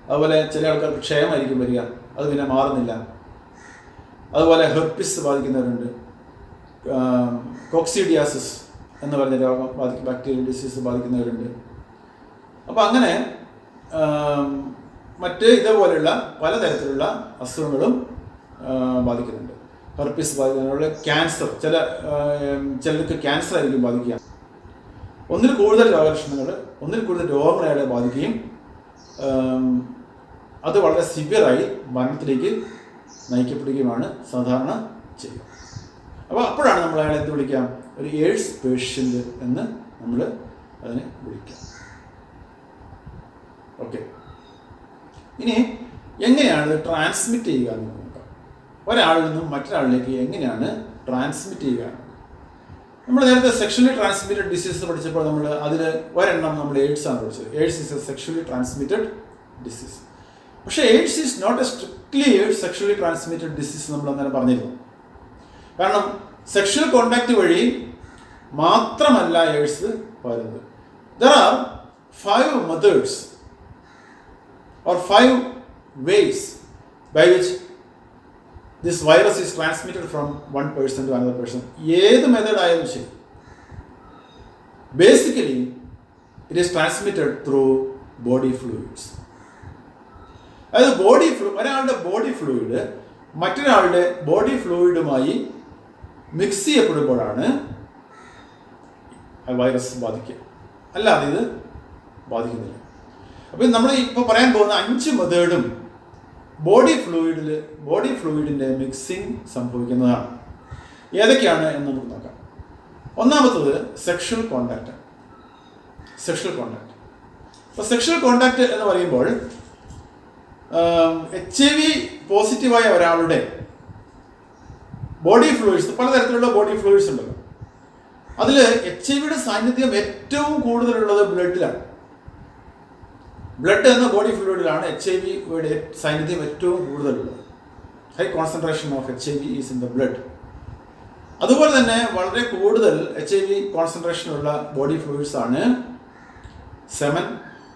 അതുപോലെ ചില ആൾക്കാർക്ക് ക്ഷയമായിരിക്കും വരിക, അത് പിന്നെ മാറുന്നില്ല. അതുപോലെ ഹെർപ്പിസ് ബാധിക്കുന്നവരുണ്ട്, കോക്സിഡിയാസിസ് എന്ന് പറഞ്ഞ രോഗം ബാക്ടീരിയൽ ഡിസീസ് ബാധിക്കുന്നവരുണ്ട്. അപ്പോൾ അങ്ങനെ മറ്റ് ഇതേപോലെയുള്ള പലതരത്തിലുള്ള അസുഖങ്ങളും ബാധിക്കുന്നുണ്ട്. ഹെർപ്പിസ് ബാധിക്കുന്നവരുടെ ക്യാൻസർ, ചിലർക്ക് ക്യാൻസർ ആയിരിക്കും ബാധിക്കുക. ഒന്നിൽ കൂടുതൽ രോഗലക്ഷണങ്ങൾ, ഒന്നിൽ കൂടുതൽ രോഗങ്ങളെ ബാധിക്കുകയും അത് വളരെ സിവിയറായി മരണത്തിലേക്ക് നയിക്കപ്പെടുകയുമാണ് സാധാരണ ചെയ്യുക. അപ്പോൾ അപ്പോഴാണ് നമ്മൾ അയാളെ എന്ത് വിളിക്കാം? ഒരു എയ്ഡ്സ് പേഷ്യൻ്റ് എന്ന് നമ്മൾ അതിനെ വിളിക്കാം. ഓക്കെ. ഇനി എങ്ങനെയാണ് ഇത് ട്രാൻസ്മിറ്റ് ചെയ്യുക എന്ന് നോക്കാം. ഒരാളിൽ നിന്നും മറ്റൊരാളിലേക്ക് എങ്ങനെയാണ് ട്രാൻസ്മിറ്റ് ചെയ്യുക? നമ്മൾ നേരത്തെ സെക്ഷലി ട്രാൻസ്മിറ്റഡ് ഡിസീസ് പഠിച്ചപ്പോൾ നമ്മൾ അതിൽ ഒരെണ്ണം നമ്മൾ എയ്ഡ്സ് ആണ് പഠിച്ചത്. AIDS is a sexually transmitted disease. പക്ഷേ AIDS is not a strictly sexually transmitted disease നമ്മൾ അങ്ങനെ പറഞ്ഞിരുന്നു. കാരണം സെക്ഷൽ കോണ്ടാക്ട് വഴി മാത്രമല്ല എയ്ഡ്സ് വരുന്നത്. There are 5 methods or 5 ways by which this virus is transmitted from one person to another person. ഏത് method ആയാലും ശരി, basically it is transmitted through body fluids. അതായത് ഒരാളുടെ ബോഡി ഫ്ലൂയിഡ് മറ്റൊരാളുടെ ബോഡി ഫ്ലൂയിഡുമായി മിക്സ് ചെയ്യപ്പെടുമ്പോഴാണ് വൈറസ് ബാധിക്കുക, അല്ലാതെ ഇത് ബാധിക്കുന്നില്ല. അപ്പോൾ നമ്മൾ ഇപ്പോൾ പറയാൻ പോകുന്ന 5 മെത്തേഡും ബോഡി ഫ്ലൂയിഡിൻ്റെ മിക്സിങ് സംഭവിക്കുന്നതാണ്. ഏതൊക്കെയാണ് എന്ന് നമുക്ക് നോക്കാം. ഒന്നാമത്തത് സെക്ഷൽ കോണ്ടാക്റ്റ്. അപ്പോൾ സെക്ഷൽ കോണ്ടാക്റ്റ് എന്ന് പറയുമ്പോൾ HIV പോസിറ്റീവായ ഒരാളുടെ ബോഡി ഫ്ലൂയിഡ്സ്, പലതരത്തിലുള്ള ബോഡി ഫ്ലൂയിഡ്സ് ഉണ്ടല്ലോ, അതിൽ HIVയുടെ സാന്നിധ്യം ഏറ്റവും കൂടുതലുള്ളത് ബ്ലഡിലാണ്. ബ്ലഡ് എന്ന ബോഡി ഫ്ലൂയിഡിലാണ് HIVയുടെ സാന്നിധ്യം ഏറ്റവും കൂടുതലുള്ളത്. High concentration of HIV is in the blood. അതുപോലെ തന്നെ വളരെ കൂടുതൽ HIV കോൺസെൻട്രേഷനുള്ള ബോഡി ഫ്ലൂയിഡ്സ് ആണ് സെമൻ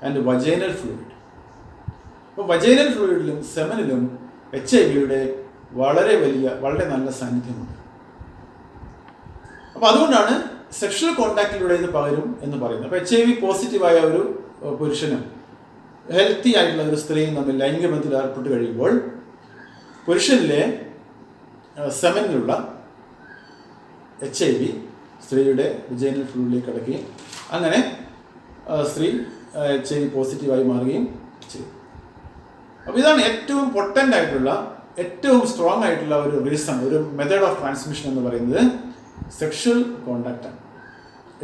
ആൻഡ് വജൈനൽ ഫ്ലൂയിഡ്. അപ്പോൾ വജൈനൽ ഫ്ലൂയിഡിലും സെമനിലും HIVയുടെ വളരെ നല്ല സാന്നിധ്യമുണ്ട്. അപ്പോൾ അതുകൊണ്ടാണ് സെക്ഷൽ കോണ്ടാക്റ്റിലൂടെ ഇത് പകരും എന്ന് പറയുന്നത്. അപ്പോൾ HIV പോസിറ്റീവായ ഒരു പുരുഷനും ഹെൽത്തി ആയിട്ടുള്ള ഒരു സ്ത്രീയും തമ്മിൽ ലൈംഗിക ബന്ധത്തിൽ ഏർപ്പെട്ട് കഴിയുമ്പോൾ പുരുഷനിലെ സെമനിലുള്ള HIV സ്ത്രീയുടെ വിജൈനൽ ഫ്ലൂയിഡിലേക്ക് കടക്കുകയും അങ്ങനെ സ്ത്രീ HIV പോസിറ്റീവായി മാറുകയും ചെയ്യും. അപ്പോൾ ഇതാണ് ഏറ്റവും പൊട്ടൻ്റ് ആയിട്ടുള്ള, ഏറ്റവും സ്ട്രോങ് ആയിട്ടുള്ള ഒരു റീസൺ, ഒരു മെത്തേഡ് ഓഫ് ട്രാൻസ്മിഷൻ എന്ന് പറയുന്നത് സെക്ഷൽ കോണ്ടാക്റ്റാണ്.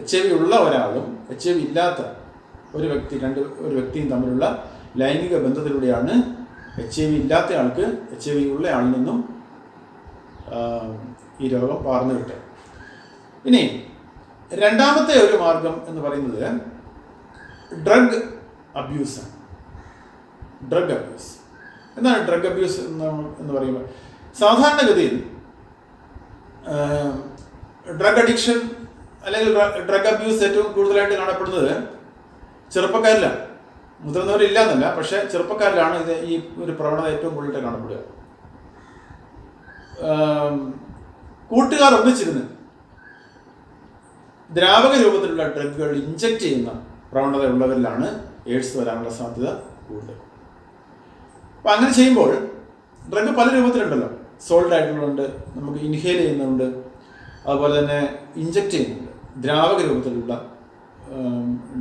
HIV ഉള്ള ഒരാളും HIV ഇല്ലാത്ത ഒരു വ്യക്തിയും തമ്മിലുള്ള ലൈംഗിക ബന്ധത്തിലൂടെയാണ് HIV ഇല്ലാത്ത ആൾക്ക് HIV ഉള്ള ആളിൽ നിന്നും ഈ രോഗം പകർന്നു കിട്ടുക. ഇനി രണ്ടാമത്തെ ഒരു മാർഗം എന്ന് പറയുന്നത് ഡ്രഗ് അബ്യൂസാണ്. ഡ്രഗ് അബ്യൂസ് എന്താണ് ഡ്രഗ് അബ്യൂസ് എന്ന് പറയുമ്പോൾ? സാധാരണഗതിയിൽ ഡ്രഗ് അഡിക്ഷൻ അല്ലെങ്കിൽ ഡ്രഗ് അബ്യൂസ് ഏറ്റവും കൂടുതലായിട്ട് കാണപ്പെടുന്നത് ചെറുപ്പക്കാരിലാണ്. മുതിർന്നവരില്ല എന്നല്ല, പക്ഷേ ചെറുപ്പക്കാരിലാണ് ഇത് ഈ ഒരു പ്രവണത ഏറ്റവും കൂടുതലായിട്ട് കാണപ്പെടുക. കൂട്ടുകാർ ഒന്നിച്ചിരുന്ന് ദ്രാവക രൂപത്തിലുള്ള ഡ്രഗുകൾ ഇഞ്ചക്ട് ചെയ്യുന്ന പ്രവണത ഉള്ളവരിലാണ് എയ്ഡ്സ് വരാനുള്ള സാധ്യത കൂടുതൽ. അപ്പം അങ്ങനെ ചെയ്യുമ്പോൾ ഡ്രഗ് പല രൂപത്തിലുണ്ടല്ലോ. സോൾഡ് ആയിട്ടുള്ളതുണ്ട്, നമുക്ക് ഇൻഹേൽ ചെയ്യുന്നുണ്ട്, അതുപോലെ തന്നെ ഇഞ്ചക്ട് ചെയ്യുന്നുണ്ട്, ദ്രാവക രൂപത്തിലുള്ള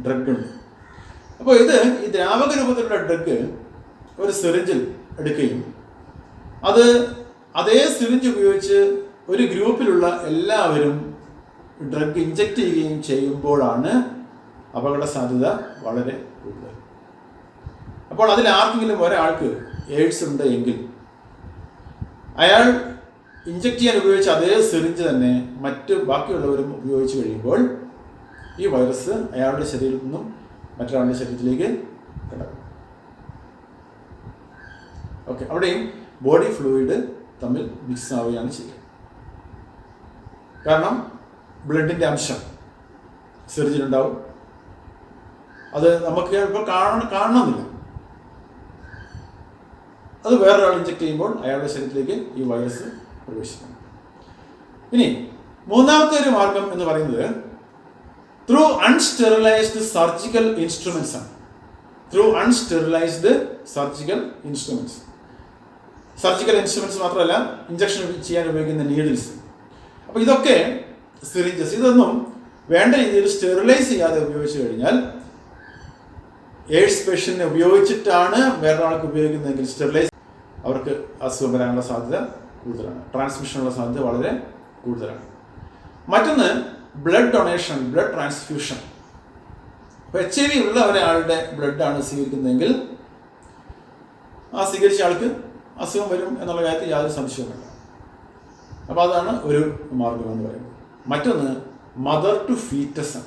ഡ്രഗുണ്ട്. അപ്പോൾ ഈ ദ്രാവക രൂപത്തിലുള്ള ഡ്രഗ് ഒരു സിറിഞ്ചിൽ എടുക്കുകയും അതേ സിറിഞ്ച് ഉപയോഗിച്ച് ഒരു ഗ്രൂപ്പിലുള്ള എല്ലാവരും ഡ്രഗ് ഇഞ്ചക്ട് ചെയ്യുകയും ചെയ്യുമ്പോഴാണ് അപകട സാധ്യത വളരെ കൂടുതൽ. അപ്പോൾ അതിൽ ആർക്കെങ്കിലും ഒരാൾക്ക് എയ്ഡ്സ് ഉണ്ട് എങ്കിൽ അയാൾ ഇഞ്ചക്ട് ചെയ്യാൻ ഉപയോഗിച്ച അതേ സിറിഞ്ച് തന്നെ മറ്റ് ബാക്കിയുള്ളവരും ഉപയോഗിച്ച് കഴിയുമ്പോൾ ഈ വൈറസ് അയാളുടെ ശരീരത്തിൽ നിന്നും മറ്റൊരാളുടെ ശരീരത്തിലേക്ക് കിടക്കും. ഓക്കെ, അവിടെയും ബോഡി ഫ്ലൂയിഡ് തമ്മിൽ മിക്സ് ആവുകയാണ് ചെയ്യുക. കാരണം ബ്ലഡിൻ്റെ അംശം സിറിഞ്ചിലുണ്ടാവും. അത് നമുക്ക് ഇപ്പോൾ കാണണമെന്നില്ല. അത് വേറൊരാൾ ഇഞ്ചക്ട് ചെയ്യുമ്പോൾ അയാളുടെ ശരീരത്തിലേക്ക് ഈ വൈറസ് പ്രവേശിക്കും. ഇനി മൂന്നാമത്തെ ഒരു മാർഗം എന്ന് പറയുന്നത് ത്രൂ അൺസ്റ്റെറിലൈസ്ഡ് സർജിക്കൽ ഇൻസ്ട്രുമെന്റ്സ് ആണ്. Through unsterilised surgical instruments. Surgical instruments മാത്രമല്ല, ഇഞ്ചക്ഷൻ ചെയ്യാൻ ഉപയോഗിക്കുന്ന നീഡിൽസ്. അപ്പോൾ ഇതൊക്കെ സിറിഞ്ചസ്, ഇതൊന്നും വേണ്ട രീതിയിൽ സ്റ്റെറിലൈസ് ചെയ്യാതെ ഉപയോഗിച്ച് കഴിഞ്ഞാൽ എയ്ഡ്സ് പേഷ്യന്റിനെ ഉപയോഗിച്ചിട്ടാണ് വേറൊരാൾക്ക് ഉപയോഗിക്കുന്നതെങ്കിൽ സ്റ്റെറിലൈസ് അവർക്ക് അസുഖം വരാനുള്ള സാധ്യത കൂടുതലാണ്. ട്രാൻസ്മിഷനുള്ള സാധ്യത വളരെ കൂടുതലാണ്. മറ്റൊന്ന് ബ്ലഡ് ഡൊണേഷൻ, ബ്ലഡ് ട്രാൻസ്ഫ്യൂഷൻ. അപ്പോൾ HIV ഉള്ള ഒരാളുടെ ബ്ലഡാണ് സ്വീകരിക്കുന്നതെങ്കിൽ ആ സ്വീകരിച്ച ആൾക്ക് അസുഖം വരും എന്നുള്ള കാര്യത്തിൽ യാതൊരു സംശയവുമില്ല. അപ്പോൾ അതാണ് ഒരു മാർഗം എന്ന് പറയുന്നത്. മറ്റൊന്ന് mother to foetus.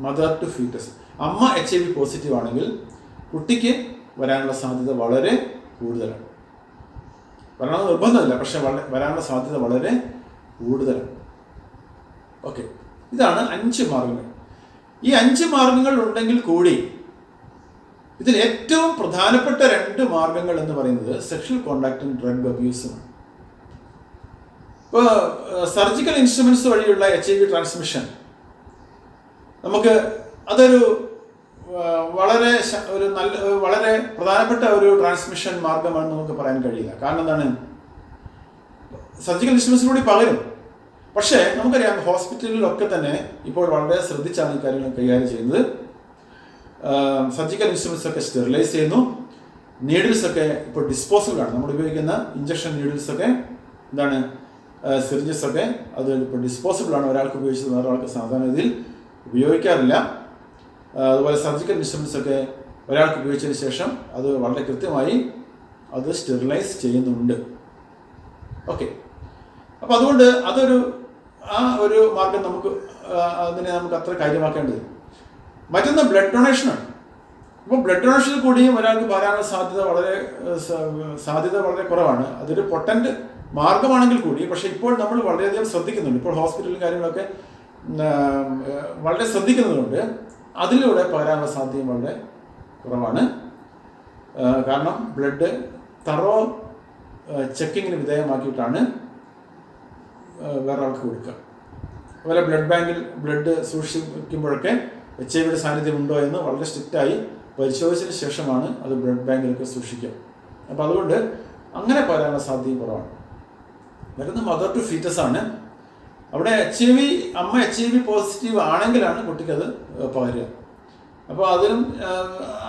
Mother to foetus, അമ്മ HIV പോസിറ്റീവ് ആണെങ്കിൽ കുട്ടിക്ക് വരാനുള്ള സാധ്യത വളരെ കൂടുതലാണ്. വരണമെന്ന് നിർബന്ധമില്ല, പക്ഷെ വരാനുള്ള സാധ്യത വളരെ കൂടുതലാണ്. ഓക്കെ, ഇതാണ് 5 മാർഗങ്ങൾ. ഈ 5 മാർഗങ്ങൾ ഉണ്ടെങ്കിൽ കൂടി ഇതിൽ ഏറ്റവും പ്രധാനപ്പെട്ട 2 മാർഗങ്ങൾ എന്ന് പറയുന്നത് സെക്ഷൽ കോണ്ടാക്റ്റും ഡ്രഗ് അബ്യൂസുമാണ്. ഇപ്പോൾ സർജിക്കൽ ഇൻസ്ട്രുമെന്റ്സ് വഴിയുള്ള HIV ട്രാൻസ്മിഷൻ നമുക്ക് അതൊരു വളരെ പ്രധാനപ്പെട്ട ഒരു ട്രാൻസ്മിഷൻ മാർഗമാണെന്ന് നമുക്ക് പറയാൻ കഴിയില്ല. കാരണം എന്താണ്? സർജിക്കൽ ഇൻസ്ട്രുമെന്റ്സിലൂടെ പകരും. പക്ഷേ നമുക്കറിയാം, ഹോസ്പിറ്റലിലൊക്കെ തന്നെ ഇപ്പോൾ വളരെ ശ്രദ്ധിച്ചാണ് ഈ കാര്യങ്ങൾ കൈകാര്യം ചെയ്യുന്നത്. സർജിക്കൽ ഇൻസ്ട്രുമെന്റ്സ് ഒക്കെ സ്റ്റെറിലൈസ് ചെയ്യുന്നു. നീഡിൽസ് ഒക്കെ ഇപ്പോൾ ഡിസ്പോസിബിൾ ആണ്. നമ്മൾ ഉപയോഗിക്കുന്ന ഇഞ്ചക്ഷൻ നീഡിൽസ് ഒക്കെ എന്താണ്, സിറിഞ്ചസ് ഒക്കെ അത് ഇപ്പോൾ ഡിസ്പോസിബിൾ ആണ്. ഒരാൾക്ക് ഉപയോഗിച്ചത് വേറൊരാൾക്ക് സാധാരണ ഇതിൽ ഉപയോഗിക്കാറില്ല. അതുപോലെ സർജിക്കൽ ഇൻസ്ട്രുമെന്റ്സ് ഒക്കെ ഒരാൾക്ക് ഉപയോഗിച്ചതിന് ശേഷം അത് വളരെ കൃത്യമായി അത് സ്റ്റെറിലൈസ് ചെയ്യുന്നുണ്ട്. ഓക്കെ, അപ്പോൾ അതുകൊണ്ട് ഒരു മാർഗം അതിനെ നമുക്ക് അത്ര കാര്യമാക്കേണ്ടത്. മറ്റൊന്ന് ബ്ലഡ് ഡൊണേഷനാണ്. അപ്പോൾ ബ്ലഡ് ഡൊണേഷനിൽ കൂടിയും ഒരാൾക്ക് വരാനുള്ള സാധ്യത വളരെ കുറവാണ്. അതൊരു പൊട്ടൻ്റ് മാർഗമാണെങ്കിൽ കൂടി, പക്ഷേ ഇപ്പോൾ നമ്മൾ വളരെയധികം ശ്രദ്ധിക്കുന്നുണ്ട്. ഇപ്പോൾ ഹോസ്പിറ്റലും കാര്യങ്ങളൊക്കെ വളരെ ശ്രദ്ധിക്കുന്നതുകൊണ്ട് അതിലൂടെ പകരാനുള്ള സാധ്യതയും വളരെ കുറവാണ്. കാരണം ബ്ലഡ് തറോ ചെക്കിങ്ങിന് വിധേയമാക്കിയിട്ടാണ് വേറെ ആൾക്ക് കൊടുക്കുക. അതുപോലെ ബ്ലഡ് ബാങ്കിൽ ബ്ലഡ് സൂക്ഷിക്കുമ്പോഴൊക്കെ HIV സാന്നിധ്യമുണ്ടോ എന്ന് വളരെ സ്ട്രിക്റ്റായി പരിശോധിച്ചതിന് ശേഷമാണ് അത് ബ്ലഡ് ബാങ്കിലൊക്കെ സൂക്ഷിക്കുക. അപ്പോൾ അതുകൊണ്ട് അങ്ങനെ പറയാനുള്ള സാധ്യതയും കുറവാണ്. വരുന്ന മദർ ടു ഫീറ്റസ് ആണ്. അവിടെ അമ്മ HIV പോസിറ്റീവ് ആണെങ്കിലാണ് കുട്ടിക്കത് പകരുക. അപ്പോൾ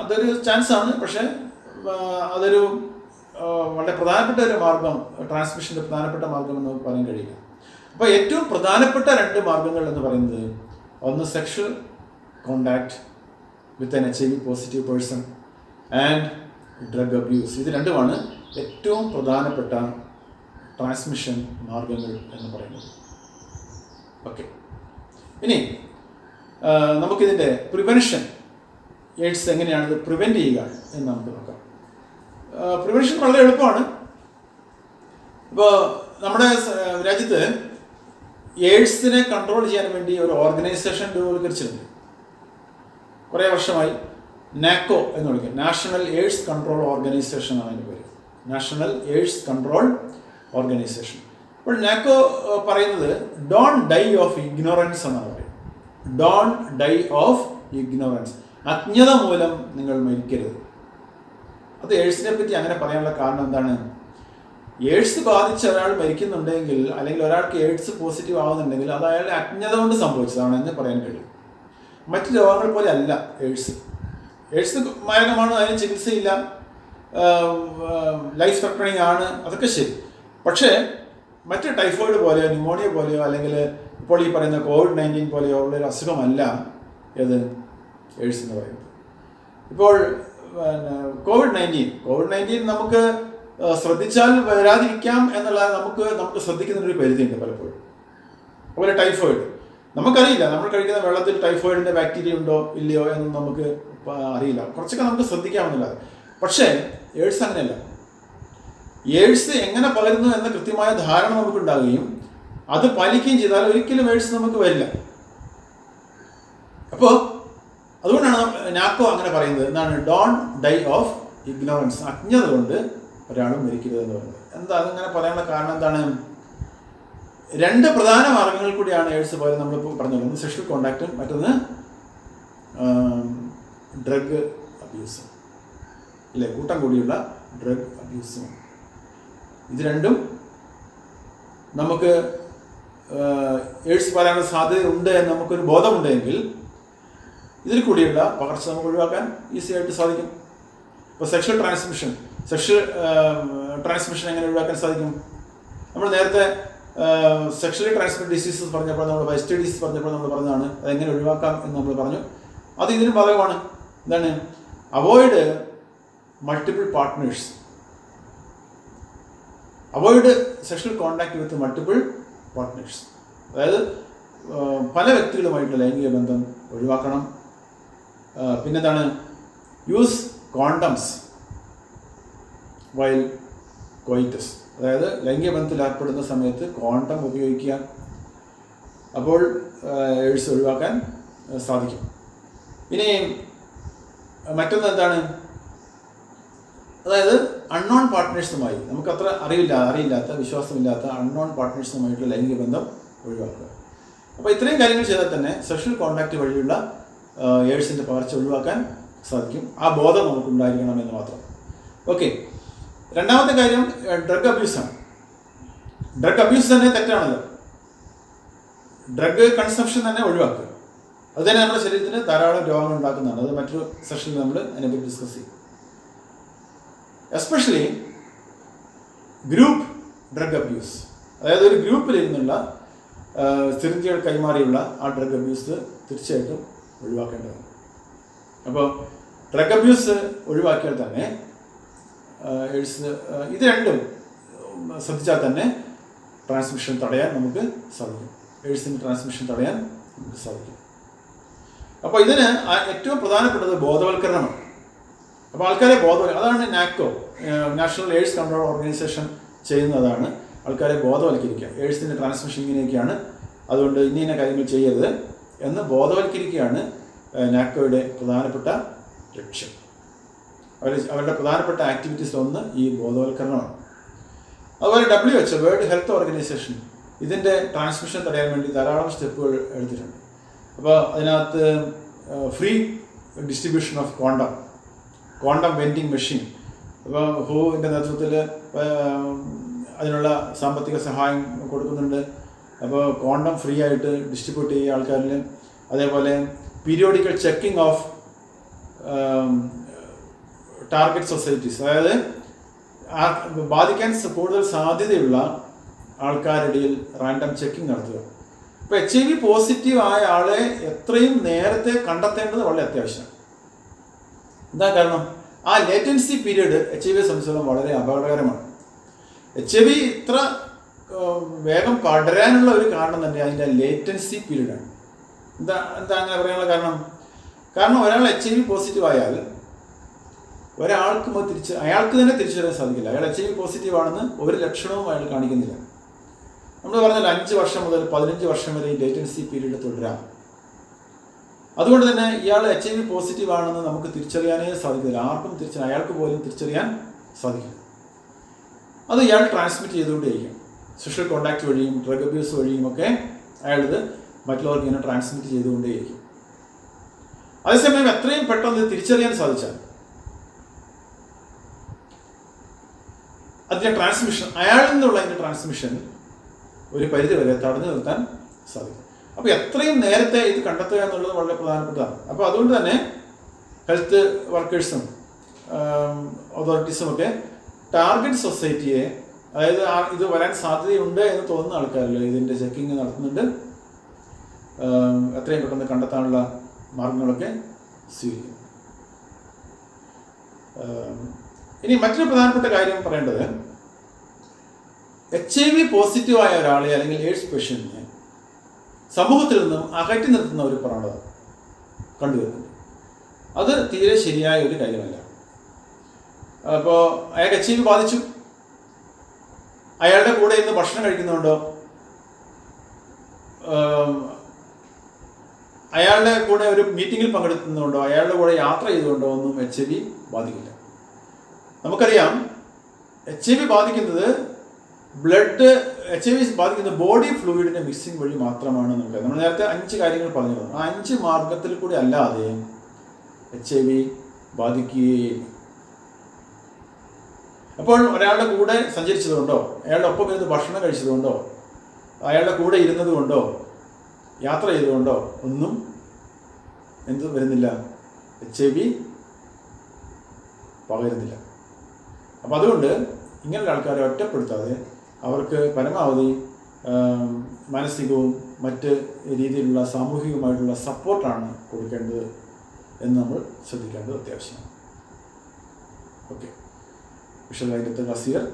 അതൊരു ചാൻസാണ്. പക്ഷേ അതൊരു വളരെ പ്രധാനപ്പെട്ട ഒരു മാർഗം, ട്രാൻസ്മിഷൻ്റെ പ്രധാനപ്പെട്ട മാർഗം എന്ന് പറയാൻ കഴിയില്ല. അപ്പോൾ ഏറ്റവും പ്രധാനപ്പെട്ട 2 മാർഗങ്ങൾ എന്ന് പറയുന്നത്, ഒന്ന് sexual contact with N HIV positive person and drug abuse. ഇത് രണ്ടുമാണ് ഏറ്റവും പ്രധാനപ്പെട്ട ട്രാൻസ്മിഷൻ മാർഗങ്ങൾ എന്ന് പറയുന്നത്. ഓക്കെ, ഇനി നമുക്കിതിൻ്റെ പ്രിവെൻഷൻ, എയ്ഡ്സ് എങ്ങനെയാണിത് പ്രിവെൻറ്റ് ചെയ്യുക എന്ന് നമുക്ക് നോക്കാം. പ്രിവെൻഷൻ വളരെ എളുപ്പമാണ്. ഇപ്പോൾ നമ്മുടെ രാജ്യത്ത് എയ്ഡ്സിനെ കൺട്രോൾ ചെയ്യാൻ വേണ്ടി ഒരു ഓർഗനൈസേഷൻ രൂപവൽക്കരിച്ചിട്ടുണ്ട്. കുറേ വർഷമായി നാക്കോ എന്ന് വിളിക്കും, നാഷണൽ എയ്ഡ്സ് കൺട്രോൾ ഓർഗനൈസേഷൻ ആണ് അതിൻ്റെ പേര്, നാഷണൽ എയ്ഡ്സ് കൺട്രോൾ ഓർഗനൈസേഷൻ. അപ്പോൾ നാക്കോ പറയുന്നത് ഡോണ്ട് ഡൈ ഓഫ് ഇഗ്നോറൻസ് എന്നാണ് പറയുന്നത്. ഡോണ്ട് ഡൈ ഓഫ് ഇഗ്നോറൻസ്, അജ്ഞത മൂലം നിങ്ങൾ മരിക്കരുത്. അത് എയ്ഡ്സിനെ പറ്റി അങ്ങനെ പറയാനുള്ള കാരണം എന്താണ്? എയ്ഡ്സ് ബാധിച്ച ഒരാൾ മരിക്കുന്നുണ്ടെങ്കിൽ, അല്ലെങ്കിൽ ഒരാൾക്ക് എയ്ഡ്സ് പോസിറ്റീവ് ആവുന്നുണ്ടെങ്കിൽ അത് അയാളുടെ അജ്ഞത കൊണ്ട് സംഭവിച്ചതാണ് എന്ന് പറയാൻ കഴിയും. മറ്റ് രോഗങ്ങൾ പോലെ അല്ല എയ്ഡ്സ്. എയ്ഡ്സ് മാരകമാണ്, അതിന് ചികിത്സയില്ല, ലൈഫ് ത്രട്ടണിങ് ആണ്, അതൊക്കെ ശരി. പക്ഷേ മറ്റ് ടൈഫോയിഡ് പോലെയോ ന്യൂമോണിയ പോലെയോ അല്ലെങ്കിൽ ഇപ്പോൾ ഈ പറയുന്ന COVID-19 പോലെയോ ഉള്ളൊരു അസുഖമല്ല ഏത് എയ്ഡ്സ് എന്ന് പറയുന്നത്. ഇപ്പോൾ COVID-19 നമുക്ക് ശ്രദ്ധിച്ചാൽ വരാതിരിക്കാം എന്നുള്ളത് നമുക്ക് ശ്രദ്ധിക്കുന്നൊരു പരിധിയുണ്ട് പലപ്പോഴും. അതുപോലെ ടൈഫോയിഡ് നമുക്കറിയില്ല, നമ്മൾ കഴിക്കുന്ന വെള്ളത്തിൽ ടൈഫോയിഡിൻ്റെ ബാക്ടീരിയ ഉണ്ടോ ഇല്ലയോ എന്ന് നമുക്ക് അറിയില്ല, കുറച്ചൊക്കെ നമുക്ക് ശ്രദ്ധിക്കാമെന്നില്ല. പക്ഷേ എയ്ഡ്സ് അങ്ങനെയല്ല. എയ്ഡ്സ് എങ്ങനെ പകരുന്നു എന്ന കൃത്യമായ ധാരണ നമുക്കുണ്ടാകുകയും അത് പാലിക്കുകയും ചെയ്താൽ ഒരിക്കലും എയ്ഡ്സ് നമുക്ക് വരില്ല. അപ്പോൾ അതുകൊണ്ടാണ് നാക്കോ അങ്ങനെ പറയുന്നത്, എന്താണ് ഡോണ്ട് ഡൈ ഓഫ് ഇഗ്നോറൻസ്, അജ്ഞത കൊണ്ട് ഒരാളും മരിക്കരുത് എന്ന് പറയുന്നത്. എന്താ അതങ്ങനെ പറയാനുള്ള കാരണം എന്താണ്? 2 പ്രധാന മാർഗങ്ങളിൽ കൂടിയാണ് എയ്ഡ്സ് പകരുന്നത്. നമ്മളിപ്പോൾ പറഞ്ഞത്, ഒന്ന് സെക്ഷൽ കോണ്ടാക്റ്റും മറ്റൊന്ന് ഡ്രഗ് അബ്യൂസും, ഇല്ലേ, കൂട്ടം കൂടിയുള്ള ഡ്രഗ് അബ്യൂസും. ഇത് രണ്ടും നമുക്ക് എയ്ഡ്സ് പകരാനുള്ള സാധ്യതയുണ്ട് എന്ന് നമുക്കൊരു ബോധമുണ്ടെങ്കിൽ ഇതിൽ കൂടിയുള്ള പകർച്ച നമുക്ക് ഒഴിവാക്കാൻ ഈസി ആയിട്ട് സാധിക്കും. ഇപ്പോൾ സെക്ഷൽ ട്രാൻസ്മിഷൻ എങ്ങനെ ഒഴിവാക്കാൻ സാധിക്കും? നമ്മൾ നേരത്തെ സെക്ഷലി ട്രാൻസ്മിറ്റഡ് ഡിസീസസ് പറഞ്ഞപ്പോൾ, നമ്മൾ STDs പറഞ്ഞപ്പോൾ നമ്മൾ പറഞ്ഞതാണ് അതെങ്ങനെ ഒഴിവാക്കാം എന്ന് നമ്മൾ പറഞ്ഞു. അത് ഇതിന് ബാധകമാണ്. എന്താണ്? Avoid multiple partners, avoid sexual contact with multiple partners. അതായത് പല വ്യക്തികളുമായിട്ടുള്ള ലൈംഗിക ബന്ധം ഒഴിവാക്കണം. പിന്നെന്താണ്? യൂസ് കോണ്ടംസ് വൈൽ കോയിറ്റസ്, അതായത് ലൈംഗിക ബന്ധത്തിൽ ഏർപ്പെടുന്ന സമയത്ത് കോണ്ടം ഉപയോഗിക്കുക. അപ്പോൾ എയ്ഡ്സ് ഒഴിവാക്കാൻ സാധിക്കും. ഇനി മറ്റൊന്ന് എന്താണ്? അതായത് അൺനോൺ പാർട്ട്നേഴ്സുമായി, നമുക്കത്ര അറിയില്ലാത്ത വിശ്വാസമില്ലാത്ത അൺനോൺ പാർട്ട്നേഴ്സുമായിട്ടുള്ള ലൈംഗിക ബന്ധം ഒഴിവാക്കുക. അപ്പോൾ ഇത്രയും കാര്യങ്ങൾ ചെയ്താൽ തന്നെ സെക്ഷൽ കോണ്ടാക്ട് വഴിയുള്ള എയ്ഡ്സിൻ്റെ പകർച്ച ഒഴിവാക്കാൻ സാധിക്കും. ആ ബോധം നമുക്കുണ്ടായിരിക്കണം എന്ന് മാത്രം. ഓക്കെ, രണ്ടാമത്തെ കാര്യം ഡ്രഗ് അബ്യൂസാണ്. ഡ്രഗ് അബ്യൂസ് തന്നെ തെറ്റാണല്ലോ. ഡ്രഗ് കൺസംഷൻ തന്നെ ഒഴിവാക്കുക. അത് തന്നെ നമ്മുടെ ശരീരത്തിന് ധാരാളം രോഗങ്ങൾ ഉണ്ടാക്കുന്നതാണ്. അത് മറ്റൊരു സെഷനിൽ നമ്മൾ അതിനെപ്പറ്റി ഡിസ്കസ് ചെയ്യും. എസ്പെഷ്യലി ഗ്രൂപ്പ് ഡ്രഗ് അബ്യൂസ്, അതായത് ഒരു ഗ്രൂപ്പിലിരുന്നുള്ള സിറിഞ്ചുകൾ കൈമാറിയുള്ള ആ ഡ്രഗ് അബ്യൂസ് തീർച്ചയായിട്ടും ഒഴിവാക്കേണ്ടതാണ്. അപ്പോൾ ഡ്രഗ് അബ്യൂസ് ഒഴിവാക്കിയാൽ തന്നെ എയ്ഡ്സ്, ഇത് രണ്ടും ശ്രദ്ധിച്ചാൽ തന്നെ ട്രാൻസ്മിഷൻ തടയാൻ നമുക്ക് സാധിക്കും. എയ്ഡ്സിൻ്റെ ട്രാൻസ്മിഷൻ തടയാൻ നമുക്ക് സാധിക്കും. അപ്പോൾ ഇതിന് ഏറ്റവും പ്രധാനപ്പെട്ടത് ബോധവൽക്കരണമാണ്. അപ്പോൾ ആൾക്കാരെ അതാണ് നാക്കോ, നാഷണൽ എയ്ഡ്സ് കൺട്രോൾ ഓർഗനൈസേഷൻ ചെയ്യുന്നതാണ്. ആൾക്കാരെ ബോധവൽക്കരിക്കുക. എയ്ഡ്സിൻ്റെ ട്രാൻസ്മിഷൻ ഇങ്ങനെയൊക്കെയാണ്, അതുകൊണ്ട് ഇന്ന കാര്യങ്ങൾ ചെയ്യരുത് എന്ന് ബോധവൽക്കരിക്കുകയാണ് നാക്കോയുടെ പ്രധാനപ്പെട്ട ലക്ഷ്യം. അവരുടെ പ്രധാനപ്പെട്ട ആക്ടിവിറ്റീസിലൊന്ന് ഈ ബോധവൽക്കരണമാണ്. അതുപോലെ WHO, വേൾഡ് ഹെൽത്ത് ഓർഗനൈസേഷൻ, ഇതിൻ്റെ ട്രാൻസ്മിഷൻ തടയാൻ വേണ്ടി ധാരാളം സ്റ്റെപ്പുകൾ എടുത്തിട്ടുണ്ട്. അപ്പോൾ അതിനകത്ത് free distribution of quantum vending machine, അപ്പോൾ ഹൂവിൻ്റെ നേതൃത്വത്തിൽ അതിനുള്ള സാമ്പത്തിക സഹായം കൊടുക്കുന്നുണ്ട്. അപ്പോൾ ക്വാണ്ടം ഫ്രീ ആയിട്ട് ഡിസ്ട്രിബ്യൂട്ട് ചെയ്യുക ആൾക്കാരിൽ. അതേപോലെ periodical checking of target societies, അതായത് ബാധിക്കാൻ കൂടുതൽ സാധ്യതയുള്ള ആൾക്കാരുടെ റാൻഡം ചെക്കിംഗ് നടത്തുക. ഇപ്പോൾ HIV പോസിറ്റീവ് ആയ ആളെ എത്രയും നേരത്തെ കണ്ടെത്തേണ്ടത് വളരെ അത്യാവശ്യമാണ്. എന്താ കാരണം? ആ ലേറ്റൻസി പീരീഡ് HIV സംബന്ധിച്ചിടത്തോളം വളരെ അപകടകരമാണ്. HIV ഇത്ര വേഗം പടരാനുള്ള ഒരു കാരണം തന്നെ അതിൻ്റെ ലേറ്റൻസി പീരീഡാണ്. എന്താ അങ്ങനെ പറയാനുള്ള കാരണം ഒരാൾ HIV പോസിറ്റീവ് ആയാൽ ഒരാൾക്ക് അയാൾക്ക് തന്നെ തിരിച്ചറിയാൻ സാധിക്കില്ല. അയാൾ HIV പോസിറ്റീവ് ആണെന്ന് ഒരു ലക്ഷണവും അയാൾ കാണിക്കുന്നില്ല. നമ്മൾ പറഞ്ഞാൽ 5 വർഷം മുതൽ 15 വർഷം വരെ ഈ ലേറ്റൻസി പീരീഡ് തുടരാം. അതുകൊണ്ട് തന്നെ ഇയാൾ HIV പോസിറ്റീവ് ആണെന്ന് നമുക്ക് തിരിച്ചറിയാനേ സാധിക്കില്ല. ആർക്കും അയാൾക്ക് പോലും തിരിച്ചറിയാൻ സാധിക്കില്ല. അത് ഇയാൾ ട്രാൻസ്മിറ്റ് ചെയ്തുകൊണ്ടേയിരിക്കും. സെക്ഷൽ കോണ്ടാക്ട് വഴിയും ഡ്രഗ് അബ്യൂസ് വഴിയും ഒക്കെ അയാളിത് മറ്റുള്ളവർക്ക് ഇങ്ങനെ ട്രാൻസ്മിറ്റ് ചെയ്തുകൊണ്ടേയിരിക്കും. അതേസമയം എത്രയും പെട്ടെന്ന് തിരിച്ചറിയാൻ സാധിച്ചാൽ അതിൻ്റെ ട്രാൻസ്മിഷൻ, അയാളിൽ നിന്നുള്ള അതിൻ്റെ ട്രാൻസ്മിഷൻ ഒരു പരിധി വരെ തടഞ്ഞു നിർത്താൻ സാധിക്കും. അപ്പോൾ എത്രയും നേരത്തെ ഇത് കണ്ടെത്തുക എന്നുള്ളത് വളരെ പ്രധാനപ്പെട്ടതാണ്. അപ്പോൾ അതുകൊണ്ട് തന്നെ ഹെൽത്ത് വർക്കേഴ്സും അതോറിറ്റീസും ഒക്കെ ടാർഗറ്റ് സൊസൈറ്റിയെ, അതായത് ഇത് വരാൻ സാധ്യതയുണ്ട് എന്ന് തോന്നുന്ന ആൾക്കാരിൽ ഇതിൻ്റെ ചെക്കിങ് നടത്തുന്നുണ്ട്. എത്രയും പെട്ടെന്ന് കണ്ടെത്താനുള്ള മാർഗങ്ങളൊക്കെ സ്വീകരിക്കും. ഇനി മറ്റൊരു പ്രധാനപ്പെട്ട കാര്യം പറയേണ്ടത്, HIV പോസിറ്റീവായ ഒരാളെ അല്ലെങ്കിൽ എയ്ഡ്സ് പേഷ്യൻറ്റിനെ സമൂഹത്തിൽ നിന്നും അകറ്റി നിർത്തുന്ന ഒരു പ്രവണത കണ്ടുവരുന്നുണ്ട്. അത് തീരെ ശരിയായ ഒരു കാര്യമല്ല. അപ്പോൾ അയാൾക്ക് HIV ബാധിച്ചു, അയാളുടെ കൂടെ ഇന്ന് ഭക്ഷണം കഴിക്കുന്നുണ്ടോ, അയാളുടെ കൂടെ ഒരു മീറ്റിങ്ങിൽ പങ്കെടുക്കുന്നുണ്ടോ, അയാളുടെ കൂടെ യാത്ര ചെയ്തുകൊണ്ടോ ഒന്നും HIV ബാധിക്കില്ല. നമുക്കറിയാം HIV ബാധിക്കുന്നത് ബാധിക്കുന്നത് ബോഡി ഫ്ലൂയിഡിൻ്റെ മിക്സിംഗ് വഴി മാത്രമാണ്. നമ്മൾ നേരത്തെ 5 കാര്യങ്ങൾ പറഞ്ഞിരുന്നു. ആ 5 മാർഗത്തിൽ കൂടി അല്ലാതെ HIV ബാധിക്കുകയില്ല. അപ്പോൾ ഒരാളുടെ കൂടെ സഞ്ചരിച്ചതുകൊണ്ടോ, അയാളുടെ ഒപ്പം ഇരുന്ന് ഭക്ഷണം കഴിച്ചതുകൊണ്ടോ, അയാളുടെ കൂടെ ഇരുന്നത് കൊണ്ടോ, യാത്ര ചെയ്തുകൊണ്ടോ ഒന്നും വരുന്നില്ല, HIV പകരുന്നില്ല. അപ്പം അതുകൊണ്ട് ഇങ്ങനെയുള്ള ആൾക്കാരെ ഒറ്റപ്പെടുത്താതെ അവർക്ക് പരമാവധി മാനസികവും മറ്റ് രീതിയിലുള്ള സാമൂഹികമായിട്ടുള്ള സപ്പോർട്ടാണ് കൊടുക്കേണ്ടത് എന്ന് നമ്മൾ ശ്രദ്ധിക്കേണ്ടത് അത്യാവശ്യമാണ്. Okay, visual class here.